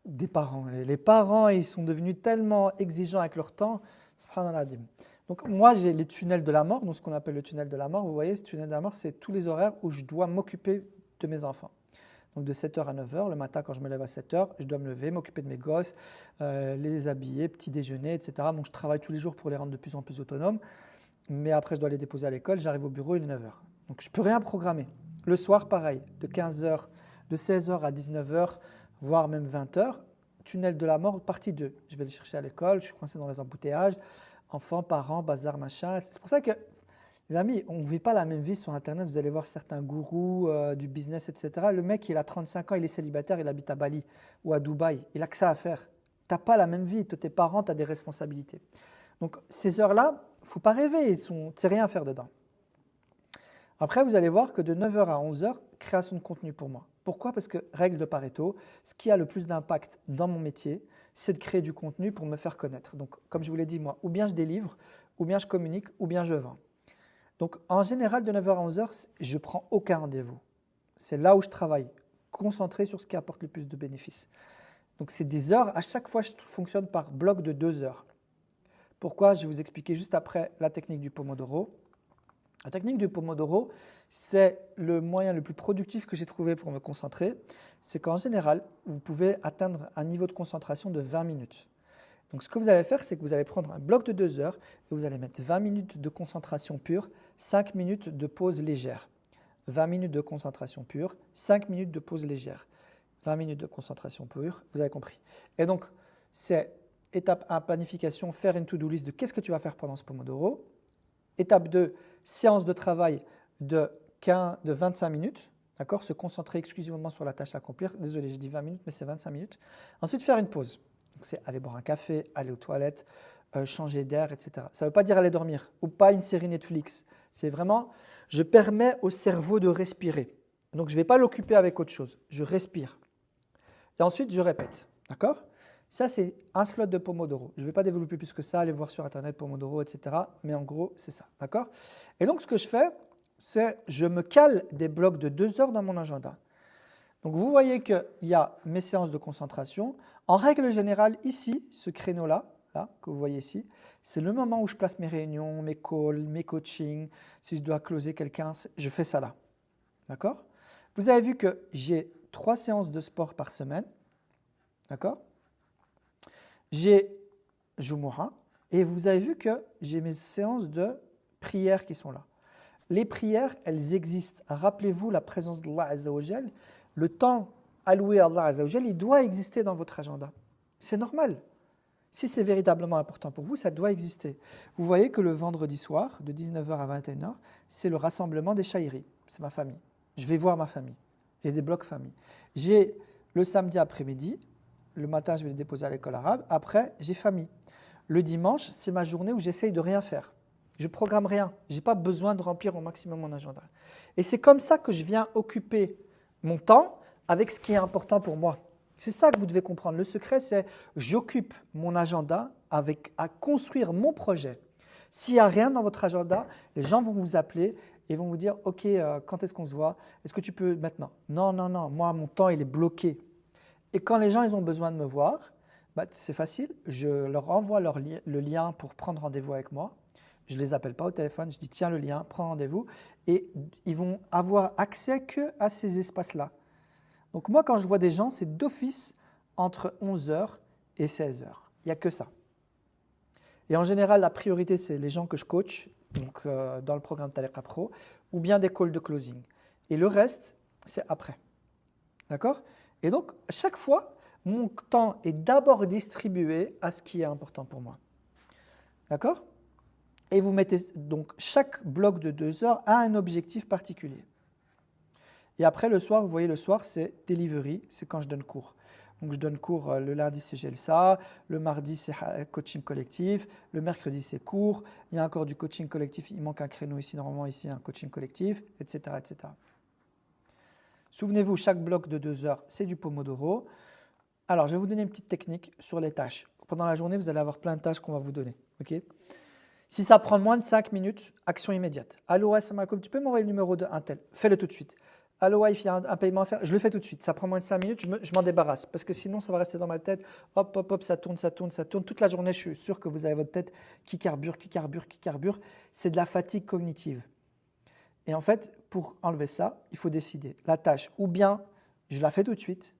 des parents. Les parents, ils sont devenus tellement exigeants avec leur temps. Subhanallah. Donc moi, j'ai les tunnels de la mort, donc ce qu'on appelle le tunnel de la mort. Vous voyez, ce tunnel de la mort, c'est tous les horaires où je dois m'occuper de mes enfants. Donc de 7h à 9h, le matin quand je me lève à 7h, je dois me lever, m'occuper de mes gosses, les habiller, petit déjeuner, etc. Donc je travaille tous les jours pour les rendre de plus en plus autonomes. Mais après, je dois les déposer à l'école, j'arrive au bureau, il est 9h. Donc je ne peux rien programmer. Le soir, pareil, de 16h à 19h, voire même 20h, tunnel de la mort, partie 2. Je vais les chercher à l'école, je suis coincé dans les embouteillages, enfants, parents, bazar, machin. C'est pour ça que, les amis, on ne vit pas la même vie sur Internet. Vous allez voir certains gourous du business, etc. Le mec, il a 35 ans, il est célibataire, il habite à Bali ou à Dubaï. Il n'a que ça à faire. Tu n'as pas la même vie. Tes parents, tu as des responsabilités. Donc, ces heures-là, il ne faut pas rêver. Tu ne sais rien faire dedans. Après, vous allez voir que de 9h à 11h, création de contenu pour moi. Pourquoi? Parce que, règle de Pareto, ce qui a le plus d'impact dans mon métier, c'est de créer du contenu pour me faire connaître. Donc, comme je vous l'ai dit, moi, ou bien je délivre, ou bien je communique, ou bien je vends. Donc, en général, de 9h à 11h, je ne prends aucun rendez-vous. C'est là où je travaille, concentré sur ce qui apporte le plus de bénéfices. Donc, c'est des heures, à chaque fois, je fonctionne par bloc de 2 heures. Pourquoi? Je vais vous expliquer juste après la technique du Pomodoro. La technique du Pomodoro, c'est le moyen le plus productif que j'ai trouvé pour me concentrer. C'est qu'en général, vous pouvez atteindre un niveau de concentration de 20 minutes. Donc, ce que vous allez faire, c'est que vous allez prendre un bloc de 2 heures et vous allez mettre 20 minutes de concentration pure, 5 minutes de pause légère. 20 minutes de concentration pure, 5 minutes de pause légère. 20 minutes de concentration pure, vous avez compris. Et donc, c'est étape 1, planification, faire une to-do list de qu'est-ce que tu vas faire pendant ce Pomodoro. Étape 2, séance de travail de 25 minutes. D'accord? Se concentrer exclusivement sur la tâche à accomplir. Désolé, j'ai dit 20 minutes, mais c'est 25 minutes. Ensuite, faire une pause. Donc, c'est aller boire un café, aller aux toilettes, changer d'air, etc. Ça ne veut pas dire aller dormir ou pas une série Netflix. C'est vraiment, je permets au cerveau de respirer. Donc, je ne vais pas l'occuper avec autre chose. Je respire. Et ensuite, je répète. D'accord? Ça, c'est un slot de Pomodoro. Je ne vais pas développer plus que ça, aller voir sur Internet, Pomodoro, etc. Mais en gros, c'est ça. D'accord? Et donc, ce que je fais, c'est je me cale des blocs de 2 heures dans mon agenda. Donc, vous voyez qu'il y a mes séances de concentration. En règle générale, ici, ce créneau-là, là, que vous voyez ici, c'est le moment où je place mes réunions, mes calls, mes coachings. Si je dois closer quelqu'un, je fais ça là. D'accord? Vous avez vu que j'ai 3 séances de sport par semaine. D'accord? J'ai Jumu'ah et vous avez vu que j'ai mes séances de prière qui sont là. Les prières, elles existent. Rappelez-vous la présence d'Allah Azza wa Jal. Le temps alloué à Allah Azza wa Jal, il doit exister dans votre agenda. C'est normal. Si c'est véritablement important pour vous, ça doit exister. Vous voyez que le vendredi soir, de 19h à 21h, c'est le rassemblement des Chaïris. C'est ma famille. Je vais voir ma famille. J'ai des blocs famille. J'ai le samedi après-midi, le matin, je vais les déposer à l'école arabe. Après, j'ai famille. Le dimanche, c'est ma journée où j'essaye de rien faire. Je ne programme rien. Je n'ai pas besoin de remplir au maximum mon agenda. Et c'est comme ça que je viens occuper mon temps avec ce qui est important pour moi. C'est ça que vous devez comprendre. Le secret, c'est j'occupe mon agenda à construire mon projet. S'il n'y a rien dans votre agenda, les gens vont vous appeler et vont vous dire « Ok, quand est-ce qu'on se voit? Est-ce que tu peux maintenant ?» Non, non, non. Moi, mon temps, il est bloqué. Et quand les gens ils ont besoin de me voir, c'est facile. Je leur envoie le lien pour prendre rendez-vous avec moi. Je ne les appelle pas au téléphone. Je dis « Tiens le lien, prends rendez-vous. » Et ils vont avoir accès qu'à ces espaces-là. Donc moi, quand je vois des gens, c'est d'office entre 11h et 16h. Il n'y a que ça. Et en général, la priorité, c'est les gens que je coach, donc dans le programme Tariqa Pro, ou bien des calls de closing. Et le reste, c'est après. D'accord? Et donc, à chaque fois, mon temps est d'abord distribué à ce qui est important pour moi. D'accord? Et vous mettez donc chaque bloc de 2 heures a un objectif particulier. Et après, le soir, vous voyez, le soir, c'est delivery, c'est quand je donne cours. Donc, je donne cours le lundi, c'est GELSA, le mardi, c'est coaching collectif, le mercredi, c'est cours, il y a encore du coaching collectif, il manque un créneau ici, normalement, ici, un coaching collectif, etc. etc. Souvenez-vous, chaque bloc de 2 heures, c'est du Pomodoro. Alors, je vais vous donner une petite technique sur les tâches. Pendant la journée, vous allez avoir plein de tâches qu'on va vous donner. Okay? Si ça prend moins de 5 minutes, action immédiate. Allô, assalamu alaikum, tu peux m'envoyer le numéro de un tel? Fais-le tout de suite. Allô, il y a un paiement à faire? Je le fais tout de suite. Ça prend moins de 5 minutes, je m'en débarrasse. Parce que sinon, ça va rester dans ma tête. Hop, hop, hop, ça tourne, ça tourne, ça tourne. Toute la journée, je suis sûr que vous avez votre tête qui carbure, qui carbure, qui carbure. C'est de la fatigue cognitive. Et en fait, pour enlever ça, il faut décider. La tâche, ou bien je la fais tout de suite,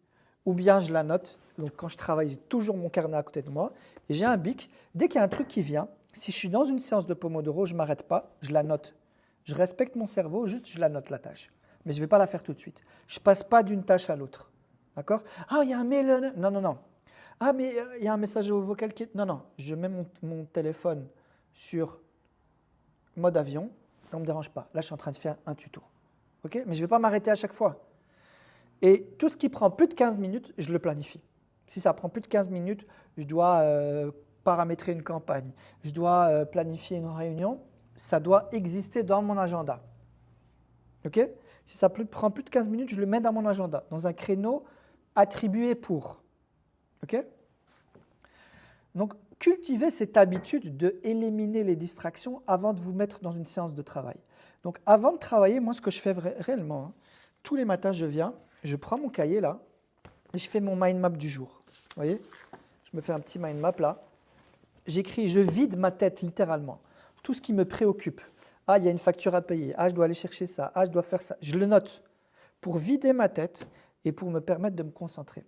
ou bien je la note. Donc quand je travaille, j'ai toujours mon carnet à côté de moi. Et j'ai un bic. Dès qu'il y a un truc qui vient, si je suis dans une séance de Pomodoro, je ne m'arrête pas, je la note. Je respecte mon cerveau, juste je la note la tâche. Mais je ne vais pas la faire tout de suite. Je ne passe pas d'une tâche à l'autre. D'accord? Ah, il y a un mail. Non, non, non. Ah, mais il y a un message vocal qui est… Non, non. Je mets mon téléphone sur mode avion. On ne me dérange pas. Là, je suis en train de faire un tuto. Okay? Mais je ne vais pas m'arrêter à chaque fois. Et tout ce qui prend plus de 15 minutes, je le planifie. Si ça prend plus de 15 minutes, je dois paramétrer une campagne, je dois planifier une réunion, ça doit exister dans mon agenda. Okay? Si ça prend plus de 15 minutes, je le mets dans mon agenda, dans un créneau attribué pour. Okay? Donc, cultivez cette habitude d'éliminer les distractions avant de vous mettre dans une séance de travail. Donc, avant de travailler, moi, ce que je fais réellement, tous les matins, je viens, je prends mon cahier là, et je fais mon mind map du jour. Vous voyez? Je me fais un petit mind map là. J'écris, je vide ma tête littéralement. Tout ce qui me préoccupe. Ah, il y a une facture à payer. Ah, je dois aller chercher ça. Ah, je dois faire ça. Je le note pour vider ma tête et pour me permettre de me concentrer.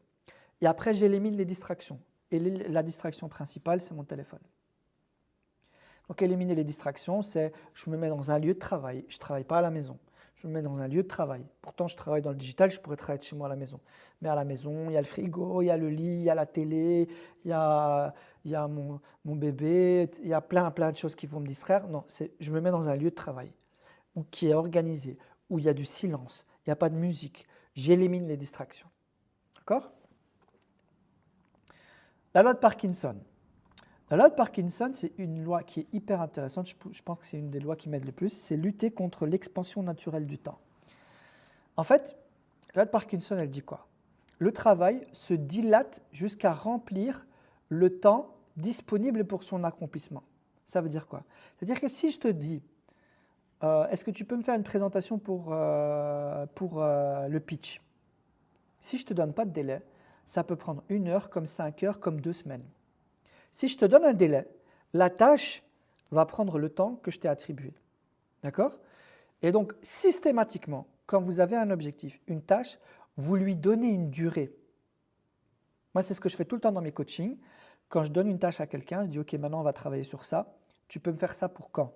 Et après, j'élimine les distractions. Et la distraction principale, c'est mon téléphone. Donc, éliminer les distractions, c'est je me mets dans un lieu de travail. Je ne travaille pas à la maison. Je me mets dans un lieu de travail. Pourtant, je travaille dans le digital, je pourrais travailler de chez moi à la maison. Mais à la maison, il y a le frigo, il y a le lit, il y a la télé, il y a mon bébé, il y a plein de choses qui vont me distraire. Non, je me mets dans un lieu de travail qui est organisé, où il y a du silence, il n'y a pas de musique. J'élimine les distractions. D'accord? La loi de Parkinson. La loi de Parkinson, c'est une loi qui est hyper intéressante. Je pense que c'est une des lois qui m'aide le plus. C'est lutter contre l'expansion naturelle du temps. En fait, la loi de Parkinson, elle dit quoi? Le travail se dilate jusqu'à remplir le temps disponible pour son accomplissement. Ça veut dire quoi? C'est-à-dire que si je te dis, est-ce que tu peux me faire une présentation pour le pitch? Si je ne te donne pas de délai, ça peut prendre 1 heure, comme 5 heures, comme 2 semaines. Si je te donne un délai, la tâche va prendre le temps que je t'ai attribué. D'accord? Et donc, systématiquement, quand vous avez un objectif, une tâche, vous lui donnez une durée. Moi, c'est ce que je fais tout le temps dans mes coachings. Quand je donne une tâche à quelqu'un, je dis « Ok, maintenant, on va travailler sur ça. Tu peux me faire ça pour quand?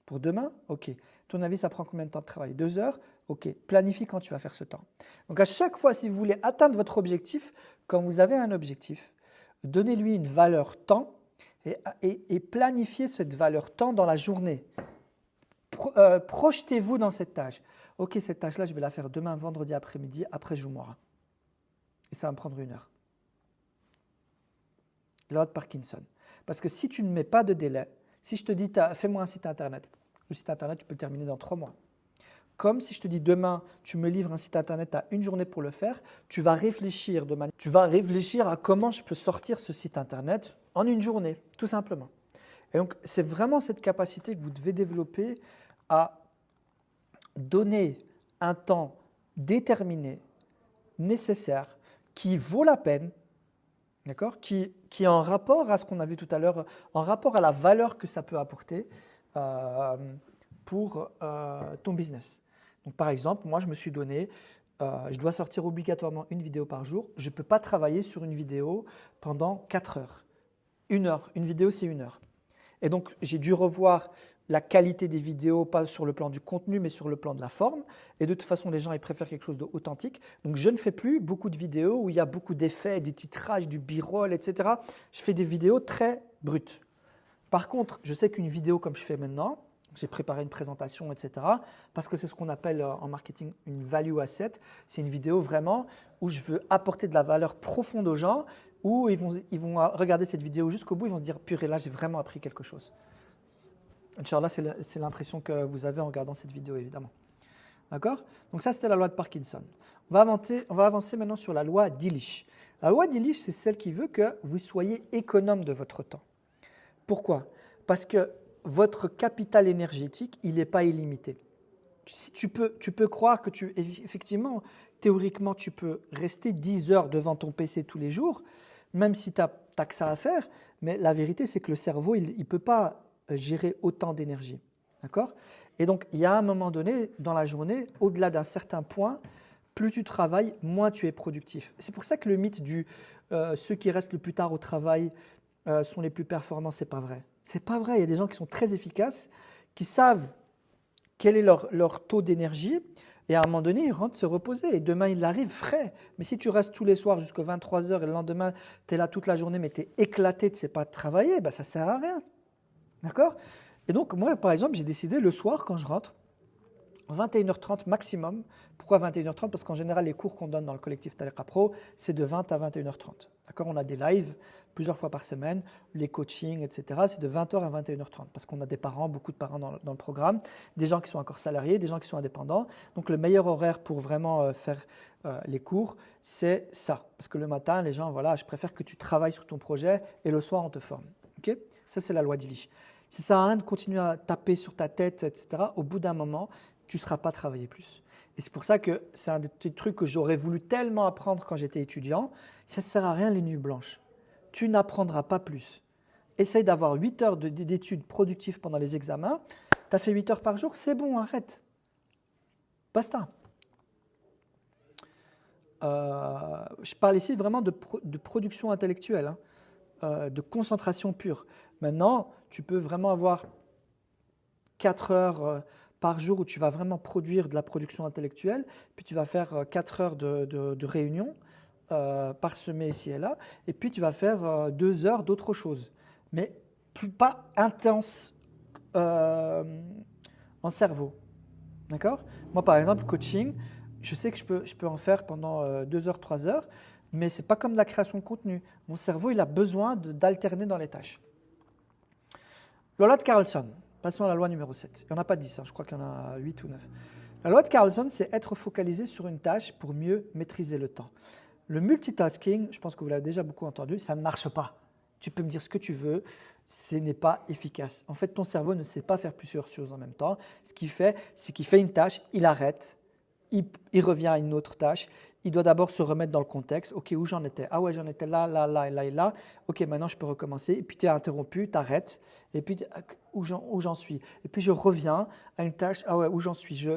Pour demain? Ok. Ton avis, ça prend combien de temps de travail? 2 heures? Ok. Planifie quand tu vas faire ce temps. » Donc, à chaque fois, si vous voulez atteindre votre objectif, quand vous avez un objectif, donnez-lui une valeur temps et planifiez cette valeur temps dans la journée. Projetez-vous dans cette tâche. Ok, cette tâche-là, je vais la faire demain, vendredi après-midi, après Jumu'ah. Et ça va me prendre 1 heure. Loi de Parkinson. Parce que si tu ne mets pas de délai, si je te dis, fais-moi un site internet, le site internet, tu peux le terminer dans 3 mois. Comme si je te dis demain, tu me livres un site internet, tu as 1 journée pour le faire, tu vas réfléchir à comment je peux sortir ce site internet en 1 journée, tout simplement. Et donc, c'est vraiment cette capacité que vous devez développer à donner un temps déterminé, nécessaire, qui vaut la peine, d'accord, qui est en rapport à ce qu'on a vu tout à l'heure, en rapport à la valeur que ça peut apporter pour ton business. Donc, par exemple, moi, je me suis donné, je dois sortir obligatoirement 1 vidéo par jour. Je ne peux pas travailler sur une vidéo pendant 4 heures. 1 heure. Une vidéo, c'est 1 heure. Et donc, j'ai dû revoir la qualité des vidéos, pas sur le plan du contenu, mais sur le plan de la forme. Et de toute façon, les gens ils préfèrent quelque chose d'authentique. Donc, je ne fais plus beaucoup de vidéos où il y a beaucoup d'effets, du titrage, du b-roll, etc. Je fais des vidéos très brutes. Par contre, je sais qu'une vidéo comme je fais maintenant, j'ai préparé une présentation, etc. Parce que c'est ce qu'on appelle en marketing une value asset. C'est une vidéo vraiment où je veux apporter de la valeur profonde aux gens, où ils vont regarder cette vidéo jusqu'au bout, ils vont se dire « Purée, là, j'ai vraiment appris quelque chose ». Inch'Allah, c'est l'impression que vous avez en regardant cette vidéo, évidemment. D'accord? Donc ça, c'était la loi de Parkinson. On va avancer maintenant sur la loi d'Illich. La loi d'Illich, c'est celle qui veut que vous soyez économe de votre temps. Pourquoi? Parce que votre capital énergétique, il n'est pas illimité. Si tu peux croire que effectivement, théoriquement, tu peux rester 10 heures devant ton PC tous les jours, même si tu n'as que ça à faire, mais la vérité, c'est que le cerveau, il ne peut pas gérer autant d'énergie. D'accord? Et donc, il y a un moment donné, dans la journée, au-delà d'un certain point, plus tu travailles, moins tu es productif. C'est pour ça que le mythe du ceux qui restent le plus tard au travail sont les plus performants, ce n'est pas vrai. Ce n'est pas vrai. Il y a des gens qui sont très efficaces, qui savent quel est leur taux d'énergie, et à un moment donné, ils rentrent se reposer. Et demain, ils arrivent frais. Mais si tu restes tous les soirs jusqu'à 23 heures et le lendemain, tu es là toute la journée, mais tu es éclaté, tu ne sais pas travailler, ben, ça ne sert à rien. D'accord? Et donc, moi, par exemple, j'ai décidé le soir, quand je rentre, 21h30 maximum. Pourquoi 21h30? Parce qu'en général, les cours qu'on donne dans le collectif Tariqa Pro, c'est de 20 à 21h30. D'accord? On a des lives plusieurs fois par semaine, les coachings, etc. C'est de 20h à 21h30 parce qu'on a des parents, beaucoup de parents dans le programme, des gens qui sont encore salariés, des gens qui sont indépendants. Donc, le meilleur horaire pour vraiment faire les cours, c'est ça. Parce que le matin, les gens, voilà, je préfère que tu travailles sur ton projet et le soir, on te forme. Okay? Ça, c'est la loi d'Illich. Ça ne sert à rien de continuer à taper sur ta tête, etc. Au bout d'un moment, tu ne seras pas travailler plus. Et c'est pour ça que c'est un des trucs que j'aurais voulu tellement apprendre quand j'étais étudiant. Ça ne sert à rien les nuits blanches. Tu n'apprendras pas plus. Essaye d'avoir 8 heures d'études productives pendant les examens. Tu as fait 8 heures par jour, c'est bon, arrête. Basta. Je parle ici vraiment de production intellectuelle, de concentration pure. Maintenant, tu peux vraiment avoir 4 heures par jour où tu vas vraiment produire de la production intellectuelle, puis tu vas faire 4 heures de réunion parsemées ici et là, et puis tu vas faire 2 heures d'autre chose, mais pas intense en cerveau. D'accord? Moi, par exemple, coaching, je sais que je peux en faire pendant 2 heures, 3 heures, mais ce n'est pas comme de la création de contenu. Mon cerveau, il a besoin d'alterner dans les tâches. La loi de Carlson, passons à la loi numéro 7. Il n'y en a pas 10, hein, je crois qu'il y en a 8 ou 9. La loi de Carlson, c'est être focalisé sur une tâche pour mieux maîtriser le temps. Le multitasking, je pense que vous l'avez déjà beaucoup entendu, ça ne marche pas. Tu peux me dire ce que tu veux, ce n'est pas efficace. En fait, ton cerveau ne sait pas faire plusieurs choses en même temps. Ce qu'il fait, c'est qu'il fait une tâche, il arrête, il revient à une autre tâche. Il doit d'abord se remettre dans le contexte. OK, où j'en étais? Ah ouais, j'en étais là, là, là, là et là. OK, maintenant je peux recommencer. Et puis tu es interrompu, tu arrêtes. Et puis où j'en suis? Et puis je reviens à une tâche. Ah ouais, où j'en suis?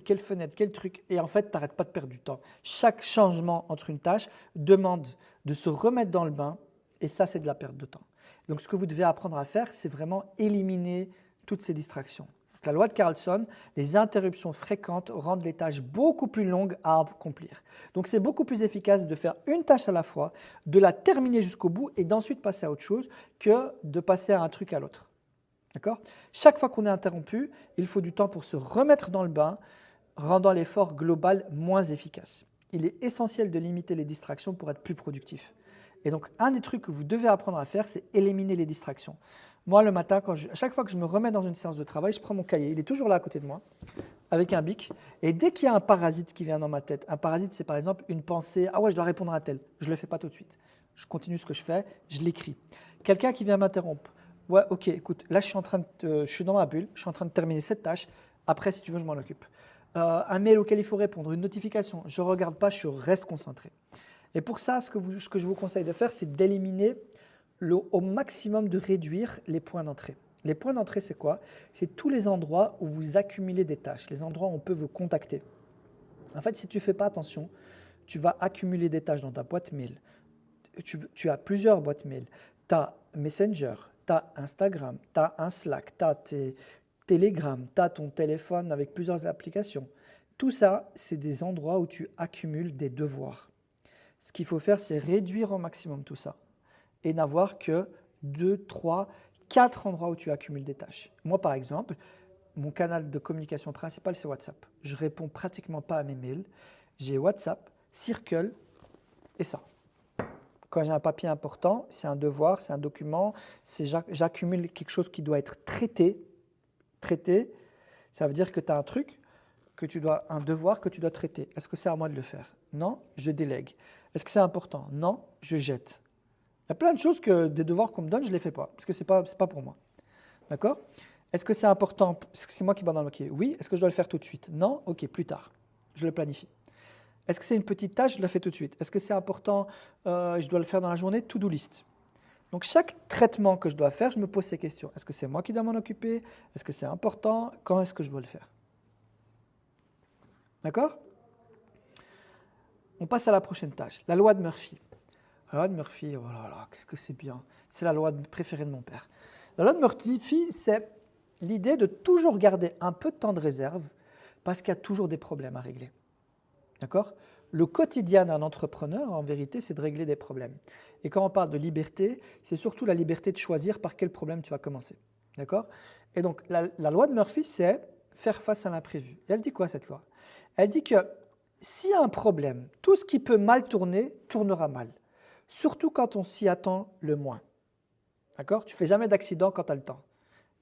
Quelle fenêtre? Quel truc? Et en fait, tu n'arrêtes pas de perdre du temps. Chaque changement entre une tâche demande de se remettre dans le bain. Et ça, c'est de la perte de temps. Donc ce que vous devez apprendre à faire, c'est vraiment éliminer toutes ces distractions. La loi de Carlson, les interruptions fréquentes rendent les tâches beaucoup plus longues à accomplir. Donc c'est beaucoup plus efficace de faire une tâche à la fois, de la terminer jusqu'au bout et d'ensuite passer à autre chose que de passer à un truc à l'autre. D'accord? Chaque fois qu'on est interrompu, il faut du temps pour se remettre dans le bain, rendant l'effort global moins efficace. Il est essentiel de limiter les distractions pour être plus productif. Et donc, un des trucs que vous devez apprendre à faire, c'est éliminer les distractions. Moi, le matin, à chaque fois que je me remets dans une séance de travail, je prends mon cahier, il est toujours là à côté de moi, avec un bic, et dès qu'il y a un parasite qui vient dans ma tête, un parasite, c'est par exemple une pensée, ah ouais, je dois répondre à tel, je ne le fais pas tout de suite. Je continue ce que je fais, je l'écris. Quelqu'un qui vient m'interrompre, ouais, ok, écoute, là, je suis dans ma bulle, je suis en train de terminer cette tâche, après, si tu veux, je m'en occupe. Un mail auquel il faut répondre, une notification, je ne regarde pas, je reste concentré. Et pour ça, ce que je vous conseille de faire, c'est d'éliminer au maximum, de réduire les points d'entrée. Les points d'entrée, c'est quoi? C'est tous les endroits où vous accumulez des tâches, les endroits où on peut vous contacter. En fait, si tu ne fais pas attention, tu vas accumuler des tâches dans ta boîte mail. Tu as plusieurs boîtes mail. Tu as Messenger, tu as Instagram, tu as un Slack, tu as tes Telegram, tu as ton téléphone avec plusieurs applications. Tout ça, c'est des endroits où tu accumules des devoirs. Ce qu'il faut faire, c'est réduire au maximum tout ça et n'avoir que 2, 3, 4 endroits où tu accumules des tâches. Moi, par exemple, mon canal de communication principal, c'est WhatsApp. Je ne réponds pratiquement pas à mes mails. J'ai WhatsApp, Circle et ça. Quand j'ai un papier important, c'est un devoir, c'est un document, j'accumule quelque chose qui doit être traité. Traité, ça veut dire que tu as un truc, un devoir que tu dois traiter. Est-ce que c'est à moi de le faire? Non, je délègue. Est-ce que c'est important? Non, je jette. Il y a plein de choses, des devoirs qu'on me donne, je ne les fais pas, parce que ce n'est pas pour moi. D'accord? Est-ce que c'est important? Est-ce que c'est moi qui barre dans le paquet? Oui. Est-ce que je dois le faire tout de suite? Non. Ok, plus tard. Je le planifie. Est-ce que c'est une petite tâche? Je la fais tout de suite. Est-ce que c'est important? Je dois le faire dans la journée? To-do list. Donc chaque traitement que je dois faire, je me pose ces questions. Est-ce que c'est moi qui dois m'en occuper? Est-ce que c'est important? Quand est-ce que je dois le faire? D'accord? On passe à la prochaine tâche, la loi de Murphy. La loi de Murphy, oh là là, qu'est-ce que c'est bien. C'est la loi préférée de mon père. La loi de Murphy, c'est l'idée de toujours garder un peu de temps de réserve parce qu'il y a toujours des problèmes à régler. D'accord? Le quotidien d'un entrepreneur, en vérité, c'est de régler des problèmes. Et quand on parle de liberté, c'est surtout la liberté de choisir par quel problème tu vas commencer. D'accord? Et donc, la loi de Murphy, c'est faire face à l'imprévu. Et elle dit quoi, cette loi? Elle dit que s'il y a un problème, tout ce qui peut mal tourner, tournera mal. Surtout quand on s'y attend le moins. D'accord? Tu ne fais jamais d'accident quand tu as le temps.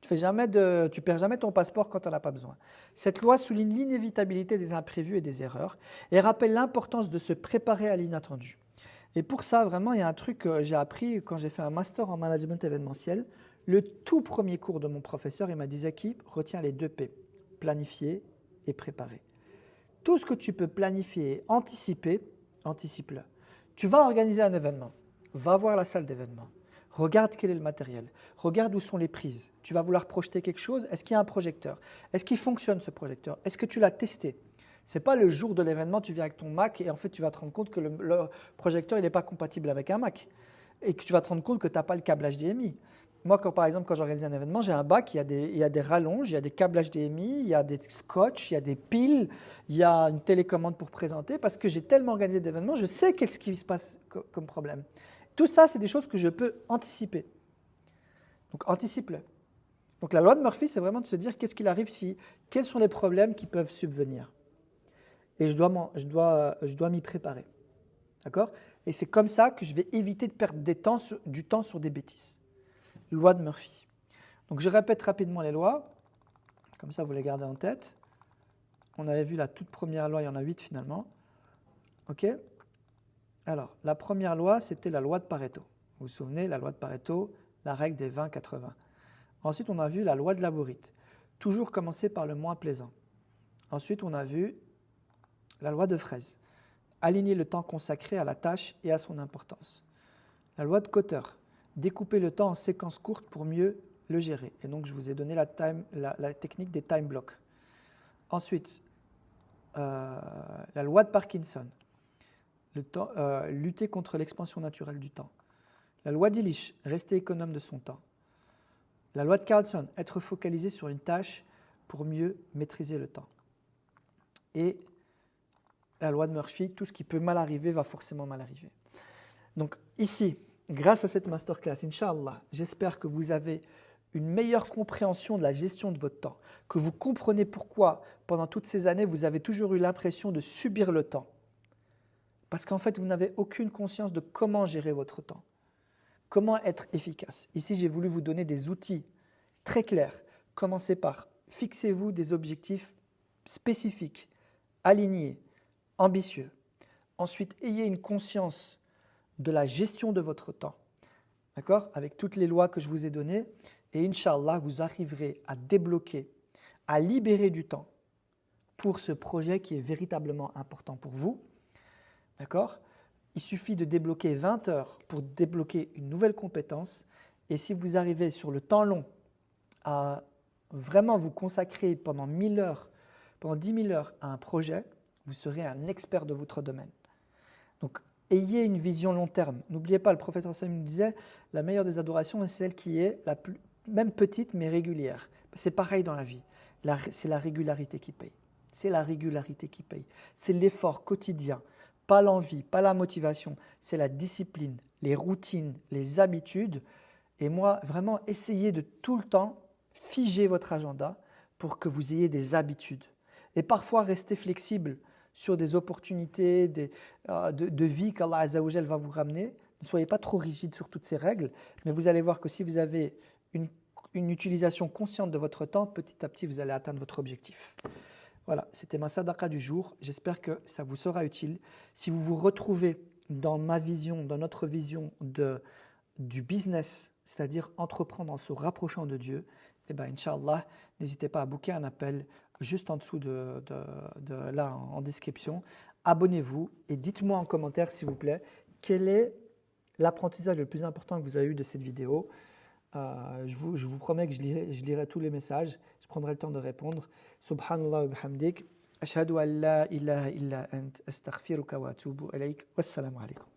Tu ne perds jamais ton passeport quand tu n'en as pas besoin. Cette loi souligne l'inévitabilité des imprévus et des erreurs et rappelle l'importance de se préparer à l'inattendu. Et pour ça, vraiment, il y a un truc que j'ai appris quand j'ai fait un master en management événementiel. Le tout premier cours de mon professeur, il m'a dit « Zaki, retiens les 2 P, planifier et préparer. » Tout ce que tu peux planifier et anticiper, anticipe-le. Tu vas organiser un événement, va voir la salle d'événement. Regarde quel est le matériel, regarde où sont les prises. Tu vas vouloir projeter quelque chose, est-ce qu'il y a un projecteur? Est-ce qu'il fonctionne ce projecteur? Est-ce que tu l'as testé? Ce n'est pas le jour de l'événement, tu viens avec ton Mac et en fait tu vas te rendre compte que le projecteur n'est pas compatible avec un Mac et que tu vas te rendre compte que tu n'as pas le câble HDMI. Moi, par exemple, quand j'organise un événement, j'ai un bac, il y a des rallonges, il y a des câbles HDMI, il y a des scotch, il y a des piles, il y a une télécommande pour présenter parce que j'ai tellement organisé d'événements, je sais qu'est-ce qui se passe comme problème. Tout ça, c'est des choses que je peux anticiper. Donc, anticipe-le. Donc, la loi de Murphy, c'est vraiment de se dire qu'est-ce qu'il arrive quels sont les problèmes qui peuvent subvenir. et je dois m'y préparer. D'accord? Et c'est comme ça que je vais éviter de perdre du temps sur des bêtises. Loi de Murphy. Donc je répète rapidement les lois, comme ça vous les gardez en tête. On avait vu la toute première loi, il y en a 8 finalement. Ok? Alors, la première loi, c'était la loi de Pareto. Vous vous souvenez, la loi de Pareto, la règle des 20-80. Ensuite, on a vu la loi de Labourite. Toujours commencer par le moins plaisant. Ensuite, on a vu la loi de Fraise. Aligner le temps consacré à la tâche et à son importance. La loi de Cotter. Découper le temps en séquences courtes pour mieux le gérer. Et donc, je vous ai donné la technique des time blocks. Ensuite, la loi de Parkinson. Lutter contre l'expansion naturelle du temps. La loi d'Illich, rester économe de son temps. La loi de Carlson, être focalisé sur une tâche pour mieux maîtriser le temps. Et la loi de Murphy, tout ce qui peut mal arriver va forcément mal arriver. Donc ici, grâce à cette masterclass, Inch'Allah, j'espère que vous avez une meilleure compréhension de la gestion de votre temps, que vous comprenez pourquoi pendant toutes ces années, vous avez toujours eu l'impression de subir le temps. Parce qu'en fait, vous n'avez aucune conscience de comment gérer votre temps. Comment être efficace? Ici, j'ai voulu vous donner des outils très clairs. Commencez par fixez-vous des objectifs spécifiques, alignés, ambitieux. Ensuite, ayez une conscience de la gestion de votre temps, d'accord? Avec toutes les lois que je vous ai données. Et Inch'Allah, vous arriverez à débloquer, à libérer du temps pour ce projet qui est véritablement important pour vous, d'accord? Il suffit de débloquer 20 heures pour débloquer une nouvelle compétence. Et si vous arrivez sur le temps long à vraiment vous consacrer pendant 1000 heures, pendant 10 000 heures à un projet, vous serez un expert de votre domaine. Donc, ayez une vision long terme. N'oubliez pas, le prophète Hassan nous disait, la meilleure des adorations est celle qui est même petite mais régulière. C'est pareil dans la vie. C'est la régularité qui paye. C'est la régularité qui paye. C'est l'effort quotidien. Pas l'envie, pas la motivation, c'est la discipline, les routines, les habitudes. Et moi, vraiment, essayez de tout le temps figer votre agenda pour que vous ayez des habitudes. Et parfois, restez flexible sur des opportunités de vie qu'Allah Azza wa Jal va vous ramener. Ne soyez pas trop rigide sur toutes ces règles, mais vous allez voir que si vous avez une utilisation consciente de votre temps, petit à petit, vous allez atteindre votre objectif. Voilà, c'était ma sadaqa du jour. J'espère que ça vous sera utile. Si vous vous retrouvez dans ma vision, dans notre vision du business, c'est-à-dire entreprendre en se rapprochant de Dieu, eh bien, Inch'Allah, n'hésitez pas à booker un appel juste en dessous de là en description. Abonnez-vous et dites-moi en commentaire, s'il vous plaît, quel est l'apprentissage le plus important que vous avez eu de cette vidéo. Je vous promets que je lirai tous les messages, je prendrai le temps de répondre. Subhanallah wa bihamdik, ashhadu an la ilaha illa ant, astaghfiruka wa atubu ilayk, wassalamu alaikum.